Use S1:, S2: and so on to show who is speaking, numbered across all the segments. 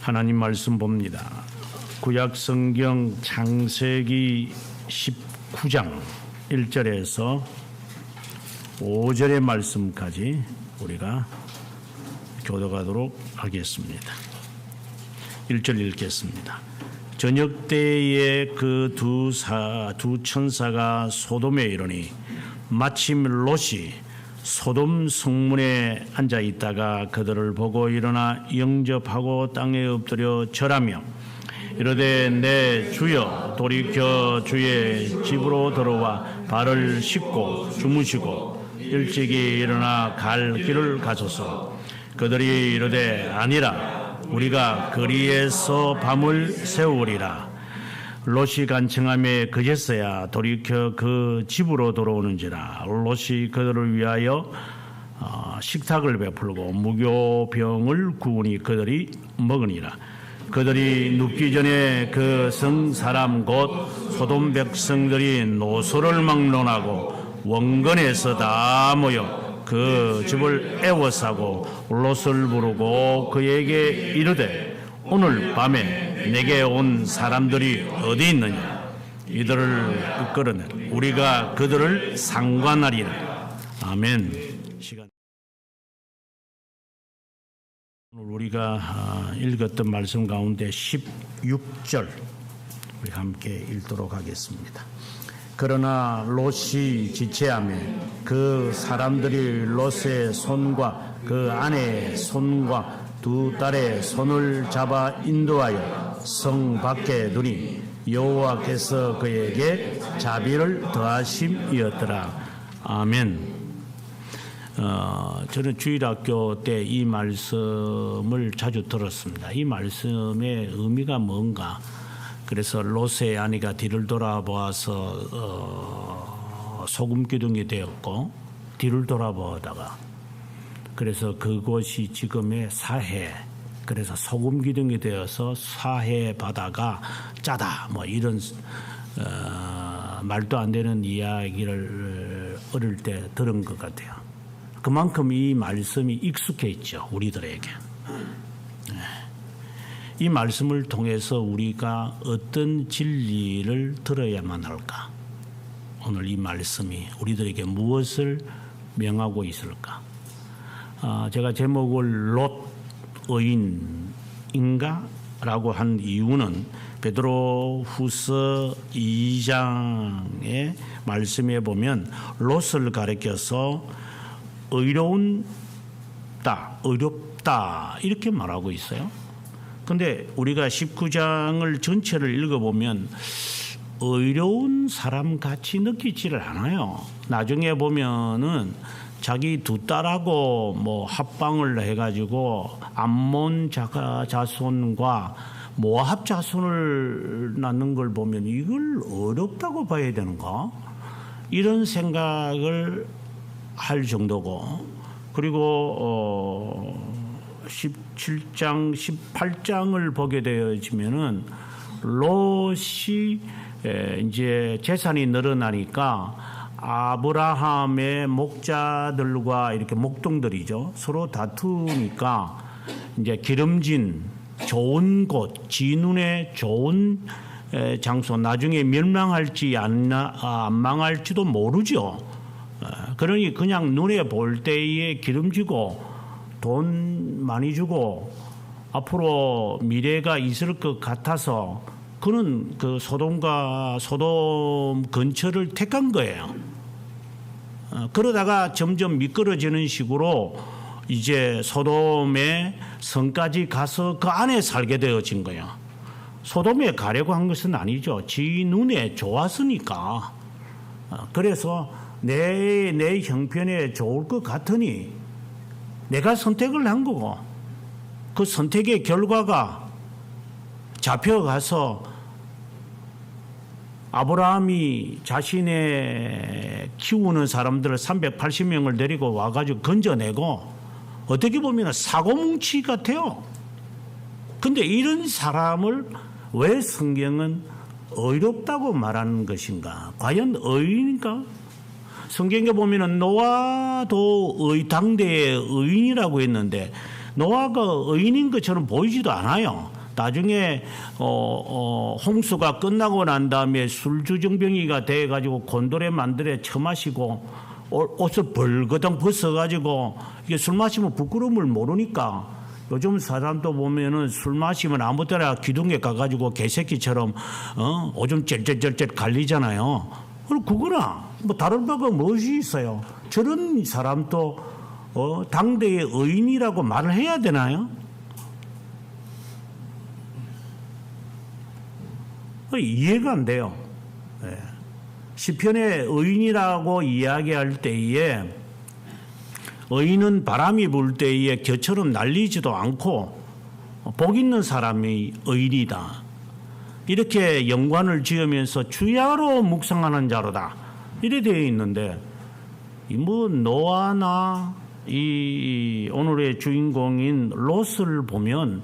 S1: 하나님 말씀 봅니다. 구약성경 창세기 19장 1절에서 5절의 말씀까지 우리가 교독하도록 하겠습니다. 1절 읽겠습니다. 저녁 때에 그 두 천사가 소돔에 이르니 마침 롯이 소돔 성문에 앉아 있다가 그들을 보고 일어나 영접하고 땅에 엎드려 절하며 이르되 내 주여 돌이켜 주의 집으로 들어와 발을 씻고 주무시고 일찍이 일어나 갈 길을 가소서. 그들이 이르되 아니라 우리가 거리에서 밤을 새우리라. 롯이 간청하며 그제서야 돌이켜 그 집으로 돌아오는지라. 롯이 그들을 위하여 식탁을 베풀고 무교병을 구우니 그들이 먹으니라. 그들이 눕기 전에 그 성 사람 곧 소돔 백성들이 노소를 막론하고 원근에서 다 모여 그 집을 애워싸고 롯을 부르고 그에게 이르되 오늘 밤에 내게 온 사람들이 어디 있느냐. 이들을 이끌어내 우리가 그들을 상관하리라. 아멘. 오늘 우리가 읽었던 말씀 가운데 16절 우리 함께 읽도록 하겠습니다. 그러나 롯이 지체하며 그 사람들이 롯의 손과 그 아내의 손과 두 딸의 손을 잡아 인도하여 성 밖에 두니 여호와께서 그에게 자비를 더하심이었더라. 아멘. 저는 주일학교 때 이 말씀을 자주 들었습니다. 이 말씀의 의미가 뭔가. 그래서 롯의 아내가 뒤를 돌아보아서 소금 기둥이 되었고 뒤를 돌아보다가 그래서 그곳이 지금의 사해, 그래서 소금 기둥이 되어서 사해 바다가 짜다 뭐 이런 말도 안 되는 이야기를 어릴 때 들은 것 같아요. 그만큼 이 말씀이 익숙해 있죠, 우리들에게. 이 말씀을 통해서 우리가 어떤 진리를 들어야만 할까? 오늘 이 말씀이 우리들에게 무엇을 명하고 있을까? 제가 제목을 롯 의인인가? 라고 한 이유는 베드로 후서 2장의 말씀에 보면 롯을 가리켜서 의롭다 이렇게 말하고 있어요. 근데 우리가 19장을 전체를 읽어보면 의로운 사람 같이 느끼지를 않아요. 나중에 보면은 자기 두 딸하고 뭐 합방을 해가지고 암몬 자손과 모압 자손을 낳는 걸 보면 이걸 어렵다고 봐야 되는가? 이런 생각을 할 정도고, 그리고 17장, 18장을 보게 되어지면은 롯이 이제 재산이 늘어나니까 아브라함의 목자들과 이렇게 목동들이죠. 서로 다투니까 이제 기름진 좋은 곳, 지 눈에 좋은 장소, 나중에 멸망할지 안 망할지도 모르죠. 그러니 그냥 눈에 볼 때에 기름지고 돈 많이 주고 앞으로 미래가 있을 것 같아서 그는 그 소돔 근처를 택한 거예요. 그러다가 점점 미끄러지는 식으로 이제 소돔의 성까지 가서 그 안에 살게 되어진 거예요. 소돔에 가려고 한 것은 아니죠. 지 눈에 좋았으니까. 그래서 내 형편에 좋을 것 같으니 내가 선택을 한 거고, 그 선택의 결과가 잡혀가서 아브라함이 자신의 키우는 사람들을 380명을 데리고 와가지고 건져내고, 어떻게 보면 사고뭉치 같아요. 근데 이런 사람을 왜 성경은 의롭다고 말하는 것인가? 과연 의인인가? 성경에 보면은 노아도 당대의 의인이라고 했는데 노아가 의인인 것처럼 보이지도 않아요. 나중에 홍수가 끝나고 난 다음에 술주정뱅이가 돼가지고 곤드레 만드레 처마시고 옷을 벌거덩 벗어가지고 이게 술 마시면 부끄러움을 모르니까 요즘 사람도 보면은 술 마시면 아무 때나 기둥에 가가지고 개새끼처럼 오줌 쩔쩔쩔쩔 갈리잖아요. 그거나 뭐 다른 바가 무엇이 있어요? 저런 사람도 당대의 의인이라고 말을 해야 되나요? 이해가 안 돼요. 시편의 의인이라고 이야기할 때에 의인은 바람이 불 때에 겨처럼 날리지도 않고 복 있는 사람이 의인이다. 이렇게 연관을 지으면서 주야로 묵상하는 자로다. 이래 되어 있는데 뭐 노아나 이 오늘의 주인공인 롯을 보면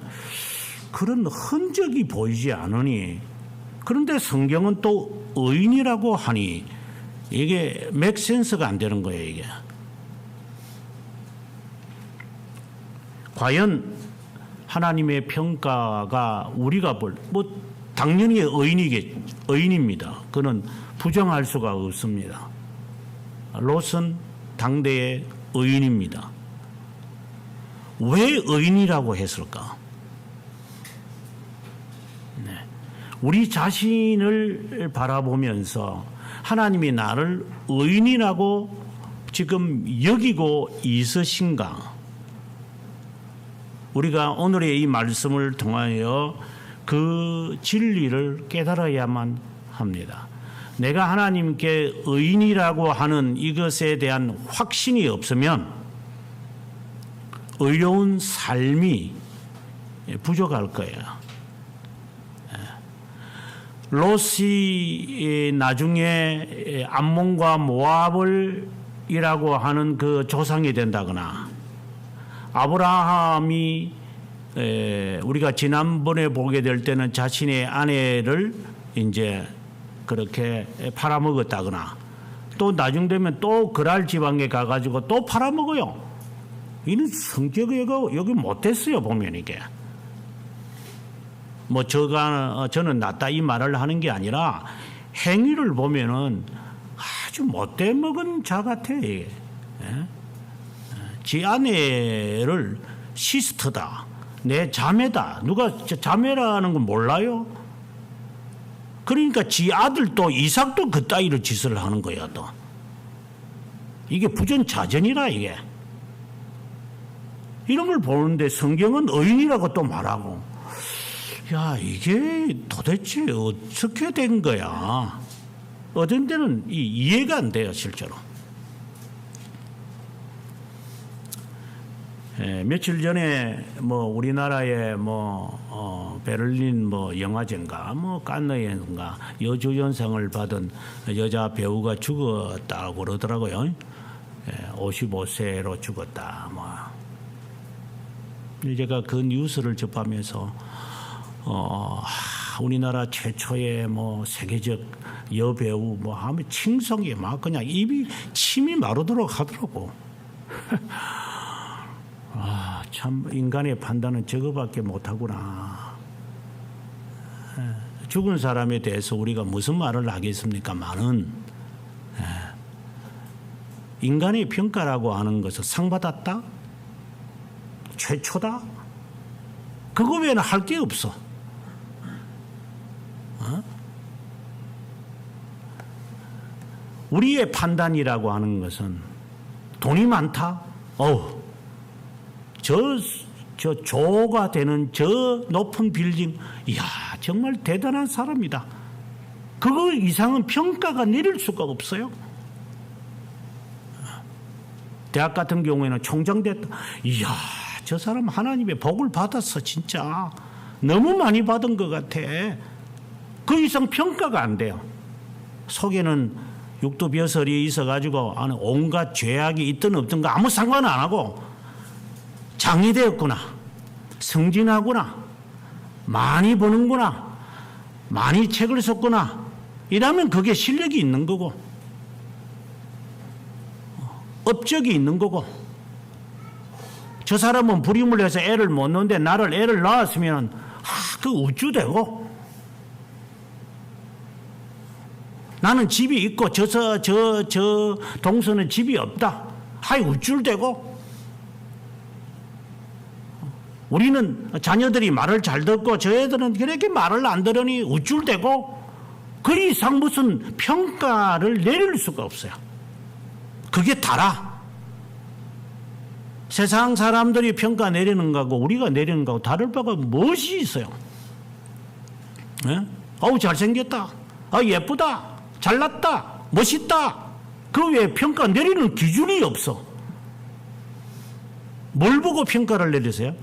S1: 그런 흔적이 보이지 않으니 그런데 성경은 또 의인이라고 하니 이게 맥센스가 안 되는 거예요. 이게 과연 하나님의 평가가 우리가 당연히 의인입니다. 그는 부정할 수가 없습니다. 롯은 당대의 의인입니다. 왜 의인이라고 했을까? 우리 자신을 바라보면서 하나님이 나를 의인이라고 지금 여기고 있으신가? 우리가 오늘의 이 말씀을 통하여 그 진리를 깨달아야만 합니다. 내가 하나님께 의인이라고 하는 이것에 대한 확신이 없으면 의로운 삶이 부족할 거예요. 롯이 나중에 암몬과 모압을이라고 하는 그 조상이 된다거나 아브라함이 우리가 지난번에 보게 될 때는 자신의 아내를 이제 그렇게 팔아먹었다거나 또 나중 되면 또 그랄 지방에 가가지고 또 팔아먹어요. 이는 성격이 여기 못했어요. 보면 이게. 뭐 저는 낫다 이 말을 하는 게 아니라 행위를 보면은 아주 못돼 먹은 자 같아. 이게. 지 아내를 시스터다. 내 자매다. 누가 자매라는 건 몰라요? 그러니까 지 아들도 이삭도 그 따위로 짓을 하는 거야 또. 이게 부전자전이라 이게. 이런 걸 보는데 성경은 의인이라고 또 말하고 야 이게 도대체 어떻게 된 거야. 어떤 데는 이해가 안 돼요 실제로. 며칠 전에 뭐 우리나라의 베를린 영화제인가 칸느에인가 여주연상을 받은 여자 배우가 죽었다고 그러더라고요. 55세로 죽었다. 제가 그 뉴스를 접하면서 우리나라 최초의 세계적 여배우 하면 칭송이 막 그냥 입이 침이 마르도록 하더라고. 참 인간의 판단은 저거밖에 못하구나. 죽은 사람에 대해서 우리가 무슨 말을 하겠습니까만은 인간의 평가라고 하는 것을 상 받았다? 최초다? 그거 외에는 할 게 없어. 우리의 판단이라고 하는 것은 돈이 많다? 저 조가 되는 저 높은 빌딩, 이야, 정말 대단한 사람이다. 그거 이상은 평가가 내릴 수가 없어요. 대학 같은 경우에는 총장 됐다. 이야, 저 사람 하나님의 복을 받았어, 진짜. 너무 많이 받은 것 같아. 그 이상 평가가 안 돼요. 속에는 육두벼슬이 있어가지고 온갖 죄악이 있든 없든 거 아무 상관 안 하고 장이 되었구나, 승진하구나, 많이 버는구나, 많이 책을 썼구나, 이라면 그게 실력이 있는 거고 업적이 있는 거고. 저 사람은 불임을 해서 애를 못 낳는데 나를 애를 낳았으면 그 우쭐대고 나는 집이 있고 저 동서는 집이 없다. 하이 우쭐대고 우리는 자녀들이 말을 잘 듣고 저 애들은 그렇게 말을 안 들으니 우쭐대고 그 이상 무슨 평가를 내릴 수가 없어요. 그게 다라. 세상 사람들이 평가 내리는 거하고 우리가 내리는 거하고 다를 바가 무엇이 있어요? 네? 어우 잘생겼다. 아 예쁘다. 잘났다. 멋있다. 그 외에 평가 내리는 기준이 없어. 뭘 보고 평가를 내리세요?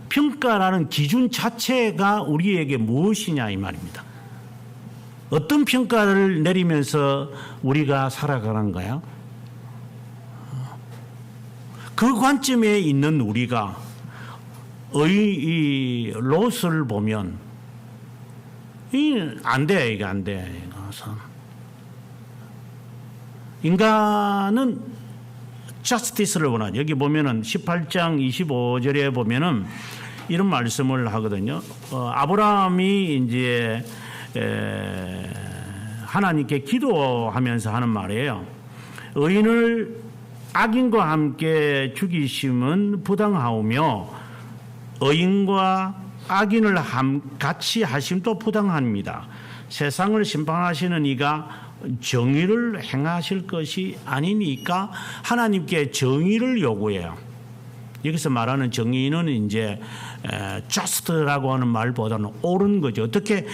S1: 평가라는 기준 자체가 우리에게 무엇이냐 이 말입니다. 어떤 평가를 내리면서 우리가 살아가는 거야? 그 관점에 있는 우리가 이 롯을 보면 안 돼, 이게 안 돼. 인간은 저스티스를 원하죠. 여기 보면은 18장 25절에 보면은 이런 말씀을 하거든요. 아브라함이 이제 하나님께 기도하면서 하는 말이에요. 의인을 악인과 함께 죽이심은 부당하오며 의인과 악인을 같이 하심도 부당합니다. 세상을 심판하시는 이가 정의를 행하실 것이 아니니까 하나님께 정의를 요구해요. 여기서 말하는 정의는 이제 just라고 하는 말보다는 옳은 거죠. 어떻게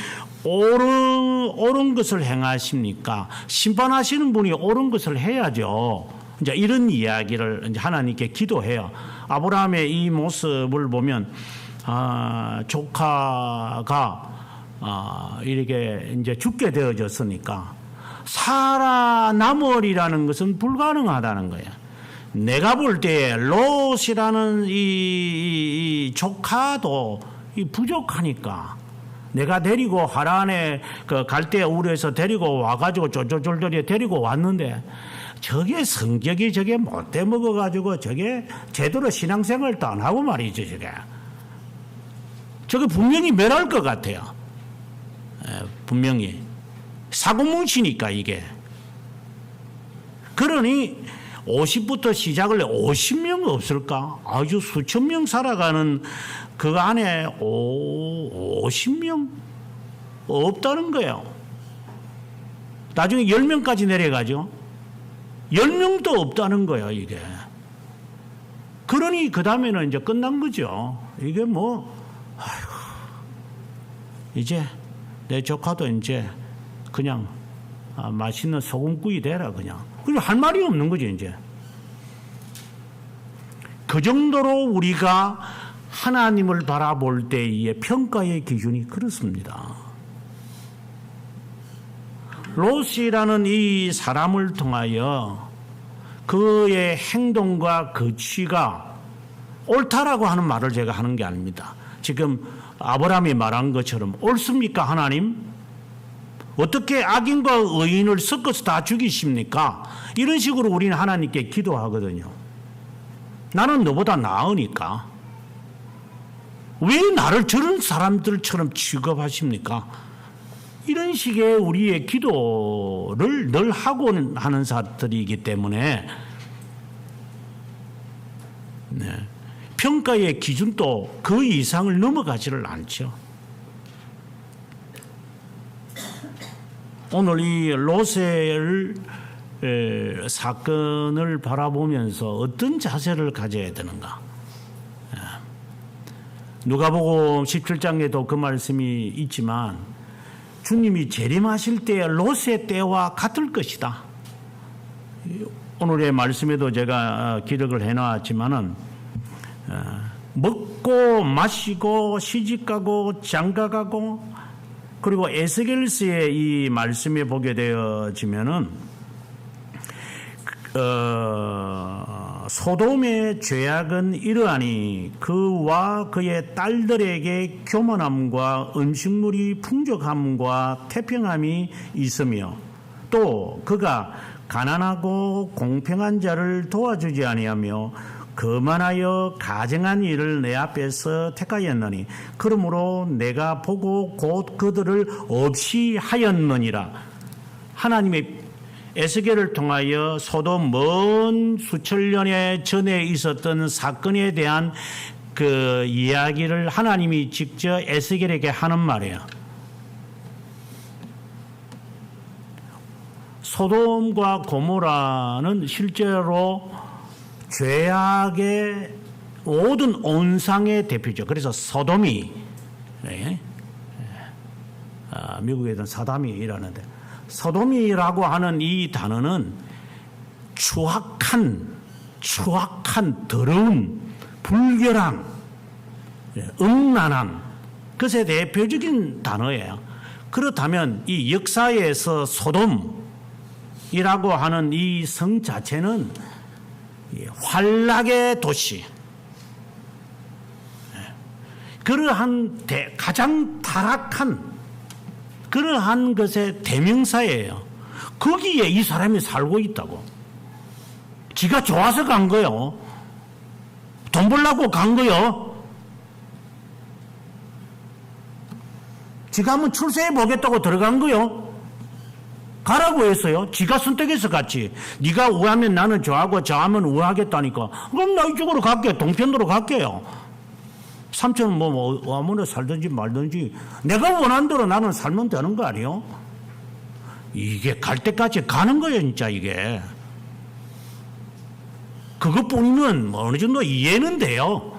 S1: 옳은 것을 행하십니까? 심판하시는 분이 옳은 것을 해야죠. 이제 이런 이야기를 이제 하나님께 기도해요. 아브라함의 이 모습을 보면 조카가 이렇게 이제 죽게 되어졌으니까 살아남으리라는 것은 불가능하다는 거예요. 내가 볼 때 롯이라는 이 조카도 부족하니까 내가 데리고 하란에 그 갈대 우르에서 데리고 와가지고 쫄쫄쫄쫄이 데리고 왔는데 저게 성격이 저게 못돼 먹어가지고 저게 제대로 신앙생활도 안 하고 말이죠. 저게 분명히 멸할 것 같아요. 분명히 사고뭉치니까 이게. 그러니 50부터 시작을 해 50명 없을까? 아주 수천 명 살아가는 그 안에 50명 없다는 거예요. 나중에 10명까지 내려가죠. 10명도 없다는 거예요, 이게. 그러니 그 다음에는 이제 끝난 거죠. 이게 뭐, 아이고, 이제 내 조카도 이제 그냥 맛있는 소금구이 되라 그냥. 그냥 할 말이 없는 거죠, 이제. 그 정도로 우리가 하나님을 바라볼 때의 평가의 기준이 그렇습니다. 롯이라는 이 사람을 통하여 그의 행동과 거취가 옳다라고 하는 말을 제가 하는 게 아닙니다. 지금 아브라함이 말한 것처럼 옳습니까, 하나님? 어떻게 악인과 의인을 섞어서 다 죽이십니까? 이런 식으로 우리는 하나님께 기도하거든요. 나는 너보다 나으니까 왜 나를 저런 사람들처럼 취급하십니까? 이런 식의 우리의 기도를 늘 하고 하는 사람들이기 때문에 평가의 기준도 그 이상을 넘어가지를 않죠. 오늘 이 롯의 사건을 바라보면서 어떤 자세를 가져야 되는가? 누가복음 17장에도 그 말씀이 있지만 주님이 재림하실 때 롯의 때와 같을 것이다. 오늘의 말씀에도 제가 기록을 해놨지만은 먹고 마시고 시집가고 장가가고 그리고 에스겔서의 이 말씀에 보게 되어지면은 소돔의 죄악은 이러하니 그와 그의 딸들에게 교만함과 음식물이 풍족함과 태평함이 있으며 또 그가 가난하고 공평한 자를 도와주지 아니하며 거만하여 가증한 일을 내 앞에서 택하였느니 그러므로 내가 보고 곧 그들을 없이 하였느니라. 하나님의 에스겔을 통하여 소돔 먼 수천 년에 전에 있었던 사건에 대한 그 이야기를 하나님이 직접 에스겔에게 하는 말이에요. 소돔과 고모라는 실제로 죄악의 모든 온상의 대표죠. 그래서 소돔이, 미국에는 사담이라는데, 소돔이라고 하는 이 단어는 추악한 더러운, 불결한, 음란한 그것에 대표적인 단어예요. 그렇다면 이 역사에서 소돔이라고 하는 이 성 자체는 환락의 도시, 그러한 가장 타락한 그러한 것의 대명사예요. 거기에 이 사람이 살고 있다고. 지가 좋아서 간 거요. 돈 벌려고 간 거요. 지가 한번 출세해 보겠다고 들어간 거요. 가라고 했어요. 지가 선택해서 갔지. 네가 우하면 나는 좋아하고 저하면 우하겠다니까. 그럼 나 이쪽으로 갈게. 동편으로 갈게요. 삼촌은 아무나 살든지 말든지 내가 원하는 대로 나는 살면 되는 거 아니에요? 이게 갈 때까지 가는 거예요, 진짜 이게. 그것뿐이면 어느 정도 이해는 돼요.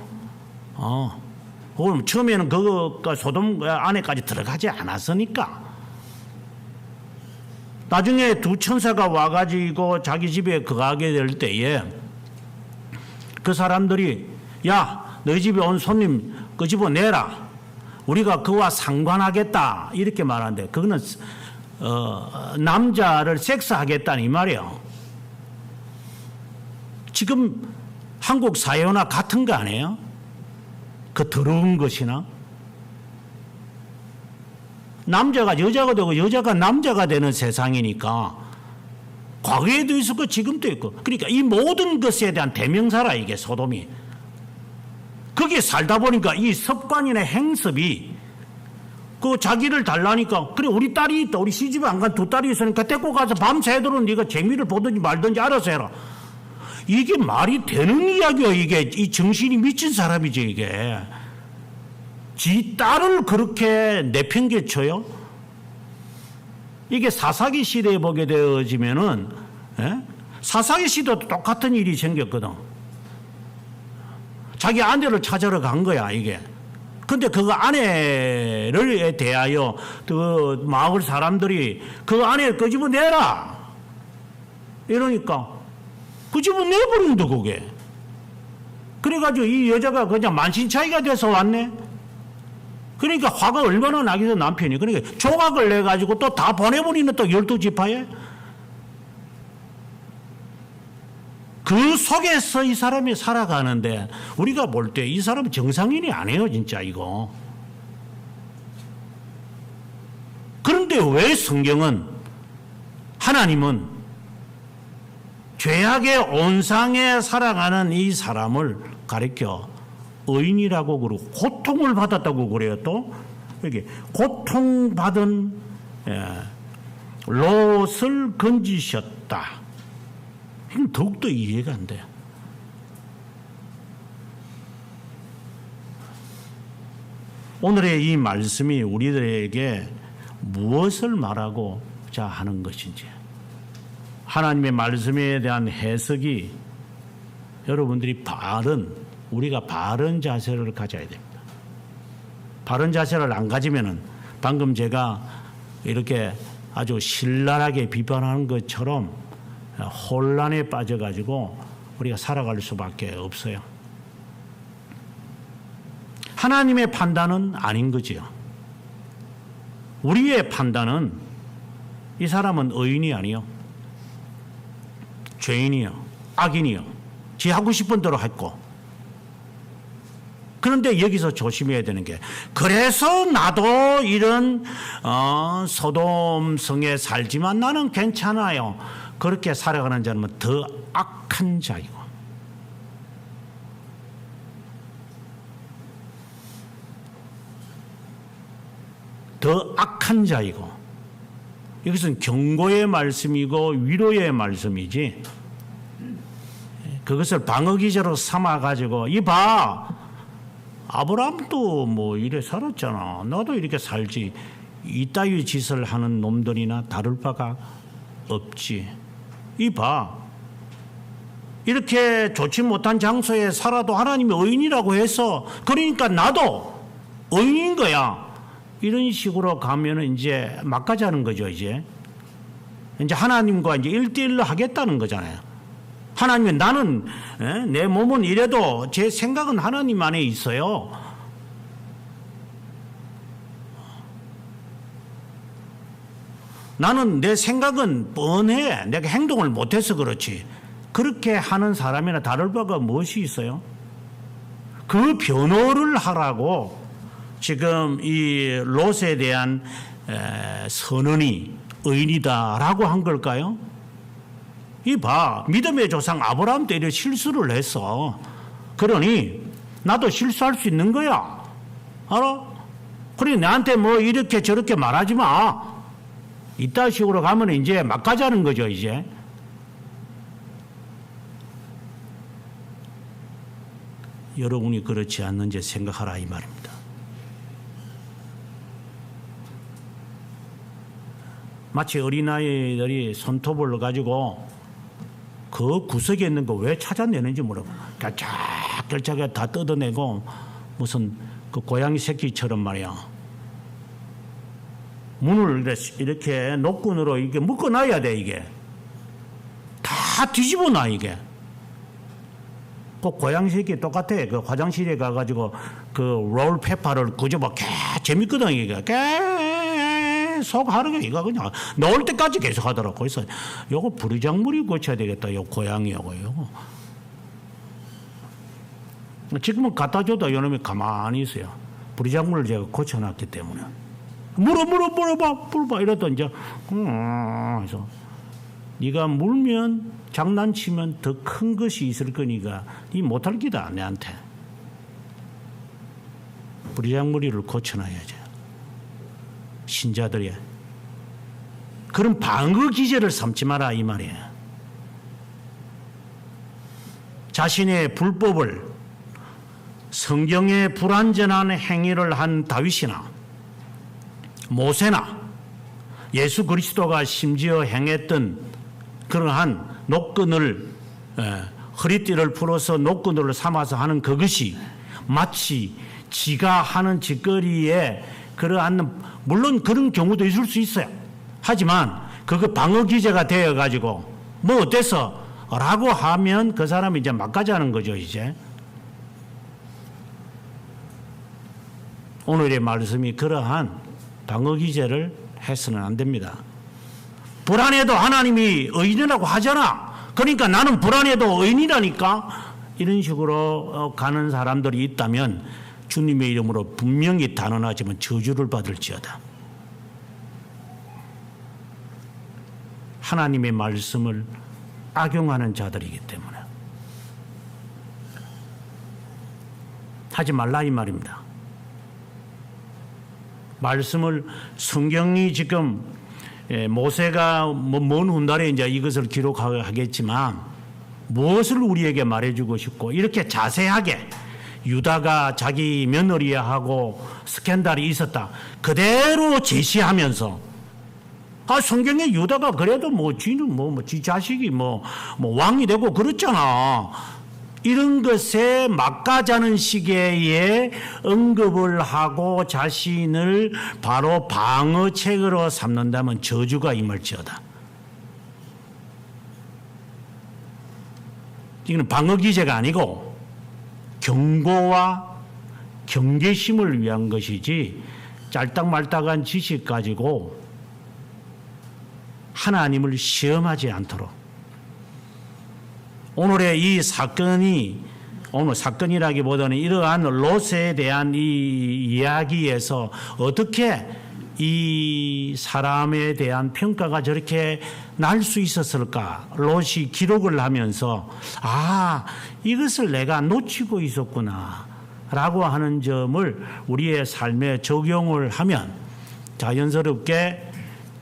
S1: 그럼 처음에는 그거가 소돔 안에까지 들어가지 않았으니까. 나중에 두 천사가 와가지고 자기 집에 거하게 될 때에 그 사람들이 야, 너희 집에 온 손님 끄집어내라. 우리가 그와 상관하겠다. 이렇게 말하는데 그거는 남자를 섹스하겠다는 이 말이에요. 지금 한국 사회나 같은 거 아니에요? 그 더러운 것이나 남자가 여자가 되고 여자가 남자가 되는 세상이니까 과거에도 있었고 지금도 있고, 그러니까 이 모든 것에 대한 대명사라 이게 소돔이. 거기에 살다 보니까 이 습관이나 행습이 그 자기를 달라니까, 그래 우리 딸이 있다, 우리 시집에 안 간 두 딸이 있으니까 데리고 가서 밤새도록 네가 재미를 보든지 말든지 알아서 해라. 이게 말이 되는 이야기야. 이게 이 정신이 미친 사람이지 이게. 지 딸을 그렇게 내팽개쳐요? 이게 사사기 시대에 보게 되어지면은, 사사기 시대도 똑같은 일이 생겼거든. 자기 아내를 찾으러 간 거야 이게. 근데 그 아내를 대하여 그 마을 사람들이 그 아내를 끄집어내라 이러니까 끄집어내버린다 그게. 그래가지고 이 여자가 그냥 만신차이가 돼서 왔네. 그러니까 화가 얼마나 나겠어 남편이. 그러니까 조각을 내가지고 또 다 보내버리는 또 12지파에. 그 속에서 이 사람이 살아가는데 우리가 볼 때 이 사람은 정상인이 아니에요 진짜 이거. 그런데 왜 성경은, 하나님은 죄악의 온상에 살아가는 이 사람을 가리켜 의인이라고 그러고 고통을 받았다고 그래요. 또 여기 고통받은 롯을 건지셨다. 이건 더욱더 이해가 안 돼요. 오늘의 이 말씀이 우리들에게 무엇을 말하고자 하는 것인지, 하나님의 말씀에 대한 해석이 여러분들이 우리가 바른 자세를 가져야 됩니다. 바른 자세를 안 가지면은 방금 제가 이렇게 아주 신랄하게 비판하는 것처럼 혼란에 빠져가지고 우리가 살아갈 수밖에 없어요. 하나님의 판단은 아닌 거지요. 우리의 판단은 이 사람은 의인이 아니요, 죄인이요, 악인이요, 지 하고 싶은 대로 했고. 그런데 여기서 조심해야 되는 게, 그래서 나도 이런 소돔 성에 살지만 나는 괜찮아요, 그렇게 살아가는 자는 더 악한 자이고 더 악한 자이고, 이것은 경고의 말씀이고 위로의 말씀이지, 그것을 방어 기제로 삼아 가지고 이봐, 아브라함도 뭐 이래 살았잖아, 나도 이렇게 살지, 이따위 짓을 하는 놈들이나 다를 바가 없지. 이봐, 이렇게 좋지 못한 장소에 살아도 하나님이 의인이라고 해서, 그러니까 나도 의인인 거야. 이런 식으로 가면은 이제 막가자는 거죠. 이제 하나님과 이제 1대1로 하겠다는 거잖아요. 하나님은 나는 내 몸은 이래도 제 생각은 하나님 안에 있어요. 나는 내 생각은 뻔해. 내가 행동을 못해서 그렇지. 그렇게 하는 사람이나 다를 바가 무엇이 있어요? 그 변호를 하라고 지금 이 롯에 대한 선언이 의인이다라고 한 걸까요? 이봐, 믿음의 조상 아브라함 때 이렇게 실수를 했어. 그러니 나도 실수할 수 있는 거야. 알아? 그래, 나한테 뭐 이렇게 저렇게 말하지 마. 이따 식으로 가면 이제 막 가자는 거죠, 이제. 여러분이 그렇지 않는지 생각하라, 이 말입니다. 마치 어린아이들이 손톱을 가지고 그 구석에 있는 거 왜 찾아내는지 모르고 결짝결짝하게 다 뜯어내고 무슨 그 고양이 새끼처럼 말이야. 문을 이렇게 노끈으로 이게 묶어놔야 돼. 이게 다 뒤집어 놔. 이게 그 고양이 새끼 똑같아. 그 화장실에 가가지고 그 롤페퍼를 그저봐 재밌거든. 이게 계속 하는 게 이거 그냥 나올 때까지 계속 하더라고. 그래서 요거 부리장물이 고쳐야 되겠다. 요 고양이하고요. 지금은 갖다 줘도 요놈이 가만히 있어요. 부리장물을 제가 고쳐놨기 때문에. 물어봐 이랬더니 이제 그래서 네가 물면 장난치면 더 큰 것이 있을 거니까 네 못할 기다 내한테. 부리장물이를 고쳐놔야죠. 신자들이 그런 방어 기제를 삼지 마라 이 말이에요. 자신의 불법을 성경에 불완전한 행위를 한 다윗이나 모세나 예수 그리스도가 심지어 행했던 그러한 노끈을 허리띠를 풀어서 노끈을 삼아서 하는 그것이 마치 지가 하는 짓거리에 그러한 물론 그런 경우도 있을 수 있어요. 하지만 그거 방어 기제가 되어 가지고 뭐 어때서 라고 하면 그 사람이 이제 막가자는 거죠. 이제 오늘의 말씀이 그러한 방어 기제를 해서는 안 됩니다. 불안해도 하나님이 의인이라고 하잖아. 그러니까 나는 불안해도 의인이라니까. 이런 식으로 가는 사람들이 있다면 주님의 이름으로 분명히 단언하지만 저주를 받을지어다. 하나님의 말씀을 악용하는 자들이기 때문에 하지 말라 이 말입니다. 말씀을 성경이 지금 모세가 먼 훗날에 이제 이것을 기록하겠지만 무엇을 우리에게 말해주고 싶고 이렇게 자세하게 유다가 자기 며느리하고 스캔들이 있었다 그대로 제시하면서 성경에 유다가 그래도 지는 지 자식이 왕이 되고 그렇잖아. 이런 것에 막가자는 시기에 언급을 하고 자신을 바로 방어책으로 삼는다면 저주가 임할지어다. 이건 방어 기제가 아니고 경고와 경계심을 위한 것이지 짤딱말딱한 지식 가지고 하나님을 시험하지 않도록. 오늘의 이 사건이 오늘 사건이라기보다는 이러한 롯에 대한 이 이야기에서 어떻게 이 사람에 대한 평가가 저렇게 날 수 있었을까? 롯이 기록을 하면서 이것을 내가 놓치고 있었구나 라고 하는 점을 우리의 삶에 적용을 하면 자연스럽게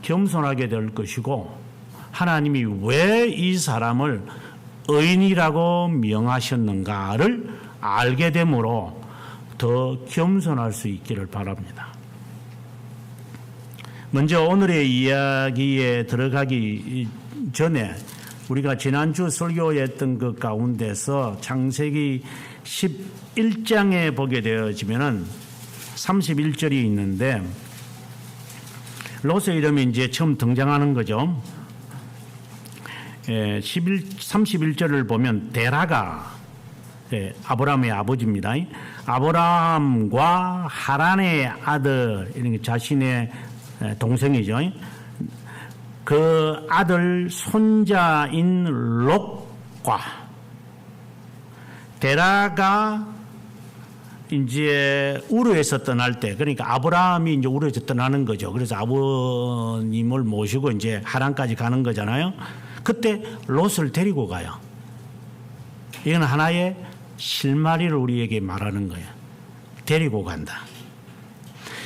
S1: 겸손하게 될 것이고 하나님이 왜 이 사람을 의인이라고 명하셨는가를 알게 되므로 더 겸손할 수 있기를 바랍니다. 먼저 오늘의 이야기에 들어가기 전에 우리가 지난주 설교했던 것 가운데서 창세기 11장에 보게 되어지면은 31절이 있는데 롯의 이름이 이제 처음 등장하는 거죠. 31절을 보면 데라가 아브라함의 아버지입니다. 아브라함과 하란의 아들, 이런 게 자신의 동생이죠. 그 아들 손자인 롯과 데라가 이제 우르에서 떠날 때, 그러니까 아브라함이 이제 우르에서 떠나는 거죠. 그래서 아버님을 모시고 이제 하란까지 가는 거잖아요. 그때 롯을 데리고 가요. 이건 하나의 실마리를 우리에게 말하는 거예요. 데리고 간다.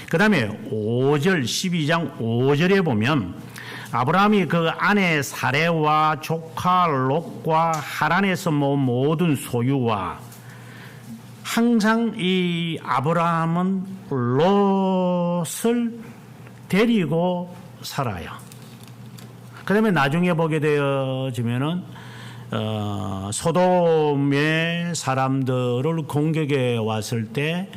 S1: 그 다음에 5절, 12장 5절에 보면 아브라함이 그 아내 사레와 조카 롯과 하란에서 모은 모든 소유와 항상 이 아브라함은 롯을 데리고 살아요. 그 다음에 나중에 보게 되어지면은 소돔의 사람들을 공격해 왔을 때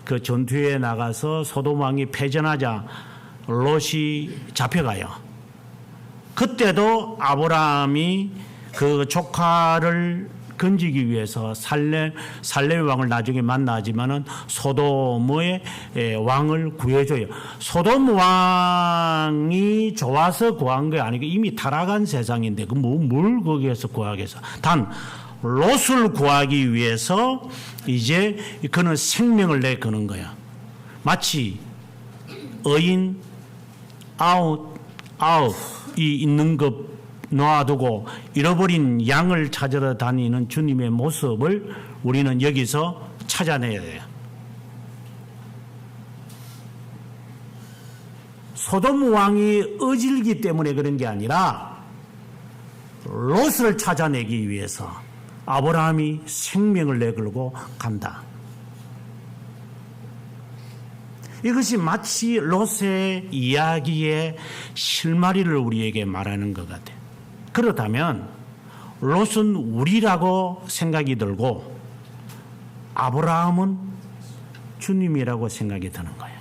S1: 그 전투에 나가서 소돔 왕이 패전하자 롯이 잡혀가요. 그때도 아브라함이 그 조카를 건지기 위해서 살레 왕을 나중에 만나지만은 소돔의 왕을 구해줘요. 소돔 왕이 좋아서 구한 게 아니고 이미 타락한 세상인데 뭘 거기에서 구하겠어? 단 롯을 구하기 위해서 이제 그는 생명을 내거는 거야. 마치 의인 아웃이 있는 것 놔두고 잃어버린 양을 찾으러 다니는 주님의 모습을 우리는 여기서 찾아내야 돼요. 소돔 왕이 어질기 때문에 그런 게 아니라 롯을 찾아내기 위해서 아브라함이 생명을 내걸고 간다. 이것이 마치 롯의 이야기의 실마리를 우리에게 말하는 것 같아요. 그렇다면 롯은 우리라고 생각이 들고 아브라함은 주님이라고 생각이 드는 거예요.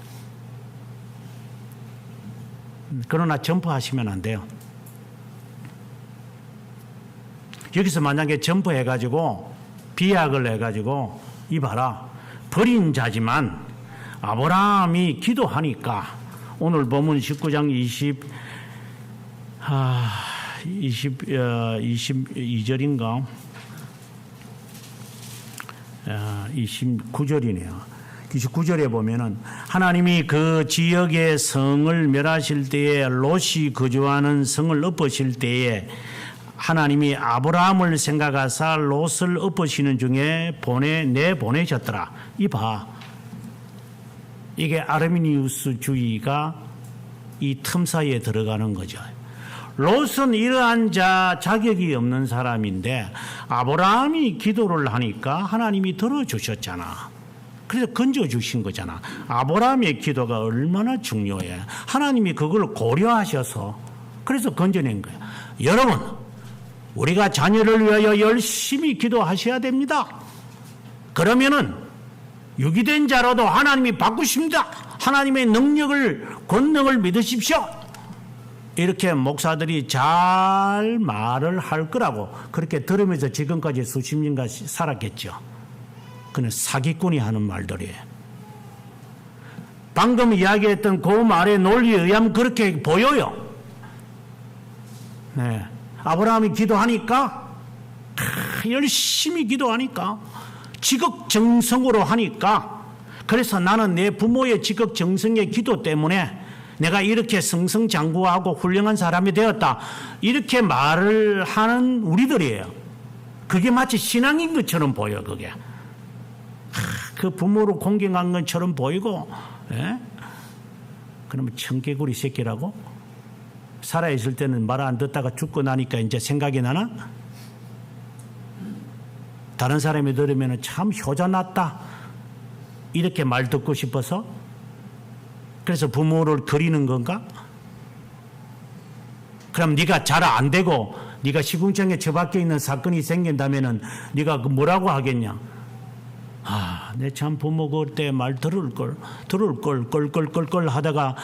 S1: 그러나 점프하시면 안 돼요. 여기서 만약에 점프해가지고 비약을 해가지고 이봐라, 버린 자지만 아브라함이 기도하니까 오늘 본문 19장 22절인가 29절이네요. 29절에 보면은 하나님이 그 지역의 성을 멸하실 때에 롯이 거주하는 성을 엎으실 때에 하나님이 아브라함을 생각하사 롯을 엎으시는 중에 보내셨더라. 이봐, 이게 아르미니우스주의가 이 틈 사이에 들어가는 거죠. 롯은 이러한 자격이 없는 사람인데 아브라함이 기도를 하니까 하나님이 들어주셨잖아. 그래서 건져주신 거잖아. 아브라함의 기도가 얼마나 중요해. 하나님이 그걸 고려하셔서 그래서 건져낸 거야. 여러분, 우리가 자녀를 위하여 열심히 기도하셔야 됩니다. 그러면은 유기된 자라도 하나님이 바꾸십니다. 하나님의 권능을 믿으십시오. 이렇게 목사들이 잘 말을 할 거라고 그렇게 들으면서 지금까지 수십 년간 살았겠죠. 그는 사기꾼이 하는 말들이에요. 방금 이야기했던 그 말의 논리에 의하면 그렇게 보여요. 네. 아브라함이 기도하니까, 열심히 기도하니까, 지극정성으로 하니까, 그래서 나는 내 부모의 지극정성의 기도 때문에 내가 이렇게 승승장구하고 훌륭한 사람이 되었다. 이렇게 말을 하는 우리들이에요. 그게 마치 신앙인 것처럼 보여, 그게. 그 부모를 공경한 것처럼 보이고, 예? 그러면 청개구리 새끼라고? 살아있을 때는 말 안 듣다가 죽고 나니까 이제 생각이 나나? 다른 사람이 들으면 참 효자났다. 이렇게 말 듣고 싶어서? 그래서 부모를 그리는 건가? 그럼 네가 잘 안 되고 네가 시궁창에 처박혀 있는 사건이 생긴다면은 네가 뭐라고 하겠냐? 아, 내 참 부모 그때 말 들을 걸 껄껄껄껄 하다가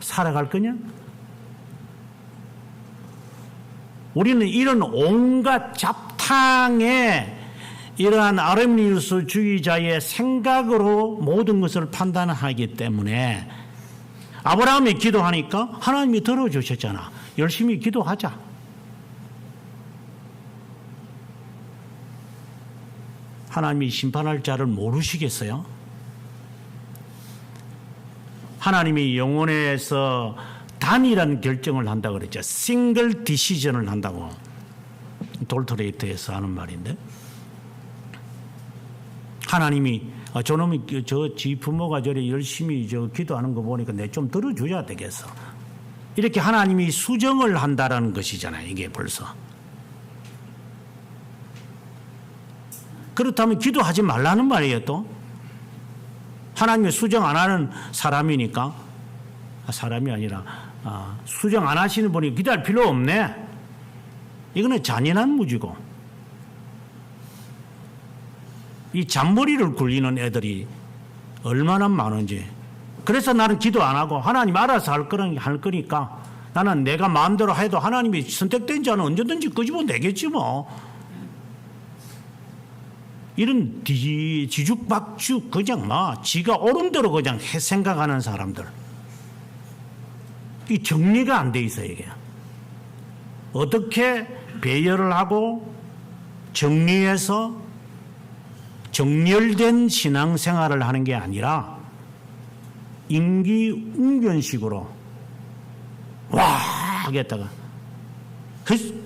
S1: 살아갈 거냐? 우리는 이런 온갖 잡탕에 이러한 아르미니우스주의자의 생각으로 모든 것을 판단하기 때문에 아브라함이 기도하니까 하나님이 들어주셨잖아. 열심히 기도하자. 하나님이 심판할 자를 모르시겠어요? 하나님이 영혼에서 단일한 결정을 한다고 그랬죠. 싱글 디시전을 한다고. 돌토레이트에서 하는 말인데. 하나님이 저놈이 지 부모가 저리 열심히 기도하는 거 보니까 내 좀 들어줘야 되겠어. 이렇게 하나님이 수정을 한다라는 것이잖아요. 이게 벌써. 그렇다면 기도하지 말라는 말이에요. 또 하나님이 수정 안 하는 사람이니까 사람이 아니라 수정 안 하시는 분이 기도할 필요 없네. 이거는 잔인한 무지고 이 잔머리를 굴리는 애들이 얼마나 많은지. 그래서 나는 기도 안 하고 하나님 알아서 할 거니까 나는 내가 마음대로 해도 하나님이 선택된 자는 언제든지 끄집어 내겠지 뭐. 이런 지죽박죽 그냥 지가 옳은 대로 그냥 생각하는 사람들. 이 정리가 안 돼 있어 이게. 어떻게 배열을 하고 정리해서 정렬된 신앙생활을 하는 게 아니라 임기응변식으로 와 하겠다가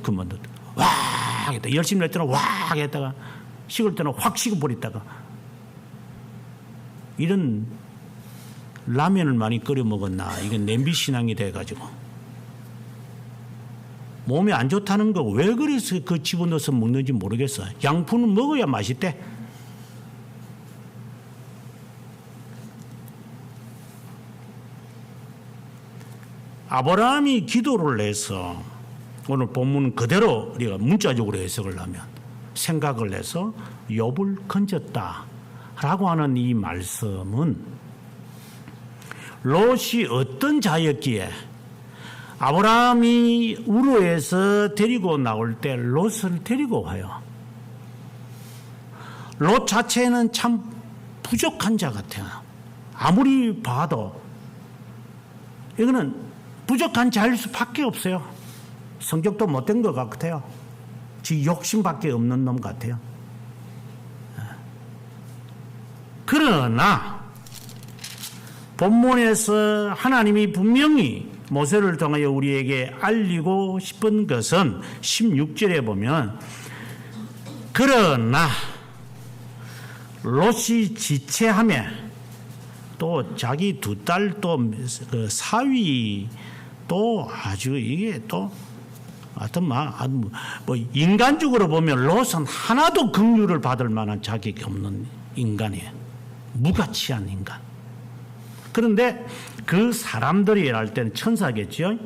S1: 그만 와 하겠다. 열심히 할 때는 와 하겠다가 식을 때는 확 식어버렸다가 이런 라면을 많이 끓여 먹었나. 이건 냄비 신앙이 돼가지고 몸에 안 좋다는 거 왜 그래서 그 집어넣어서 먹는지 모르겠어. 양푼은 먹어야 맛있대. 아브라함이 기도를 해서 오늘 본문 그대로 우리가 문자적으로 해석을 하면 생각을 해서 욥을 건졌다라고 하는 이 말씀은 롯이 어떤 자였기에 아브라함이 우르에서 데리고 나올 때 롯을 데리고 와요. 롯 자체는 참 부족한 자 같아요. 아무리 봐도 이거는 부족한 자일 수밖에 없어요. 성격도 못된 것 같아요. 지 욕심밖에 없는 놈 같아요. 그러나 본문에서 하나님이 분명히 모세를 통하여 우리에게 알리고 싶은 것은 16절에 보면 그러나 롯이 지체하며 또 자기 두 딸 또 그 사위 또 아주 이게 또 하여튼 뭐 인간적으로 보면 롯은 하나도 긍휼을 받을 만한 자격이 없는 인간이에요. 무가치한 인간. 그런데 그 사람들이 할 때는 천사겠죠.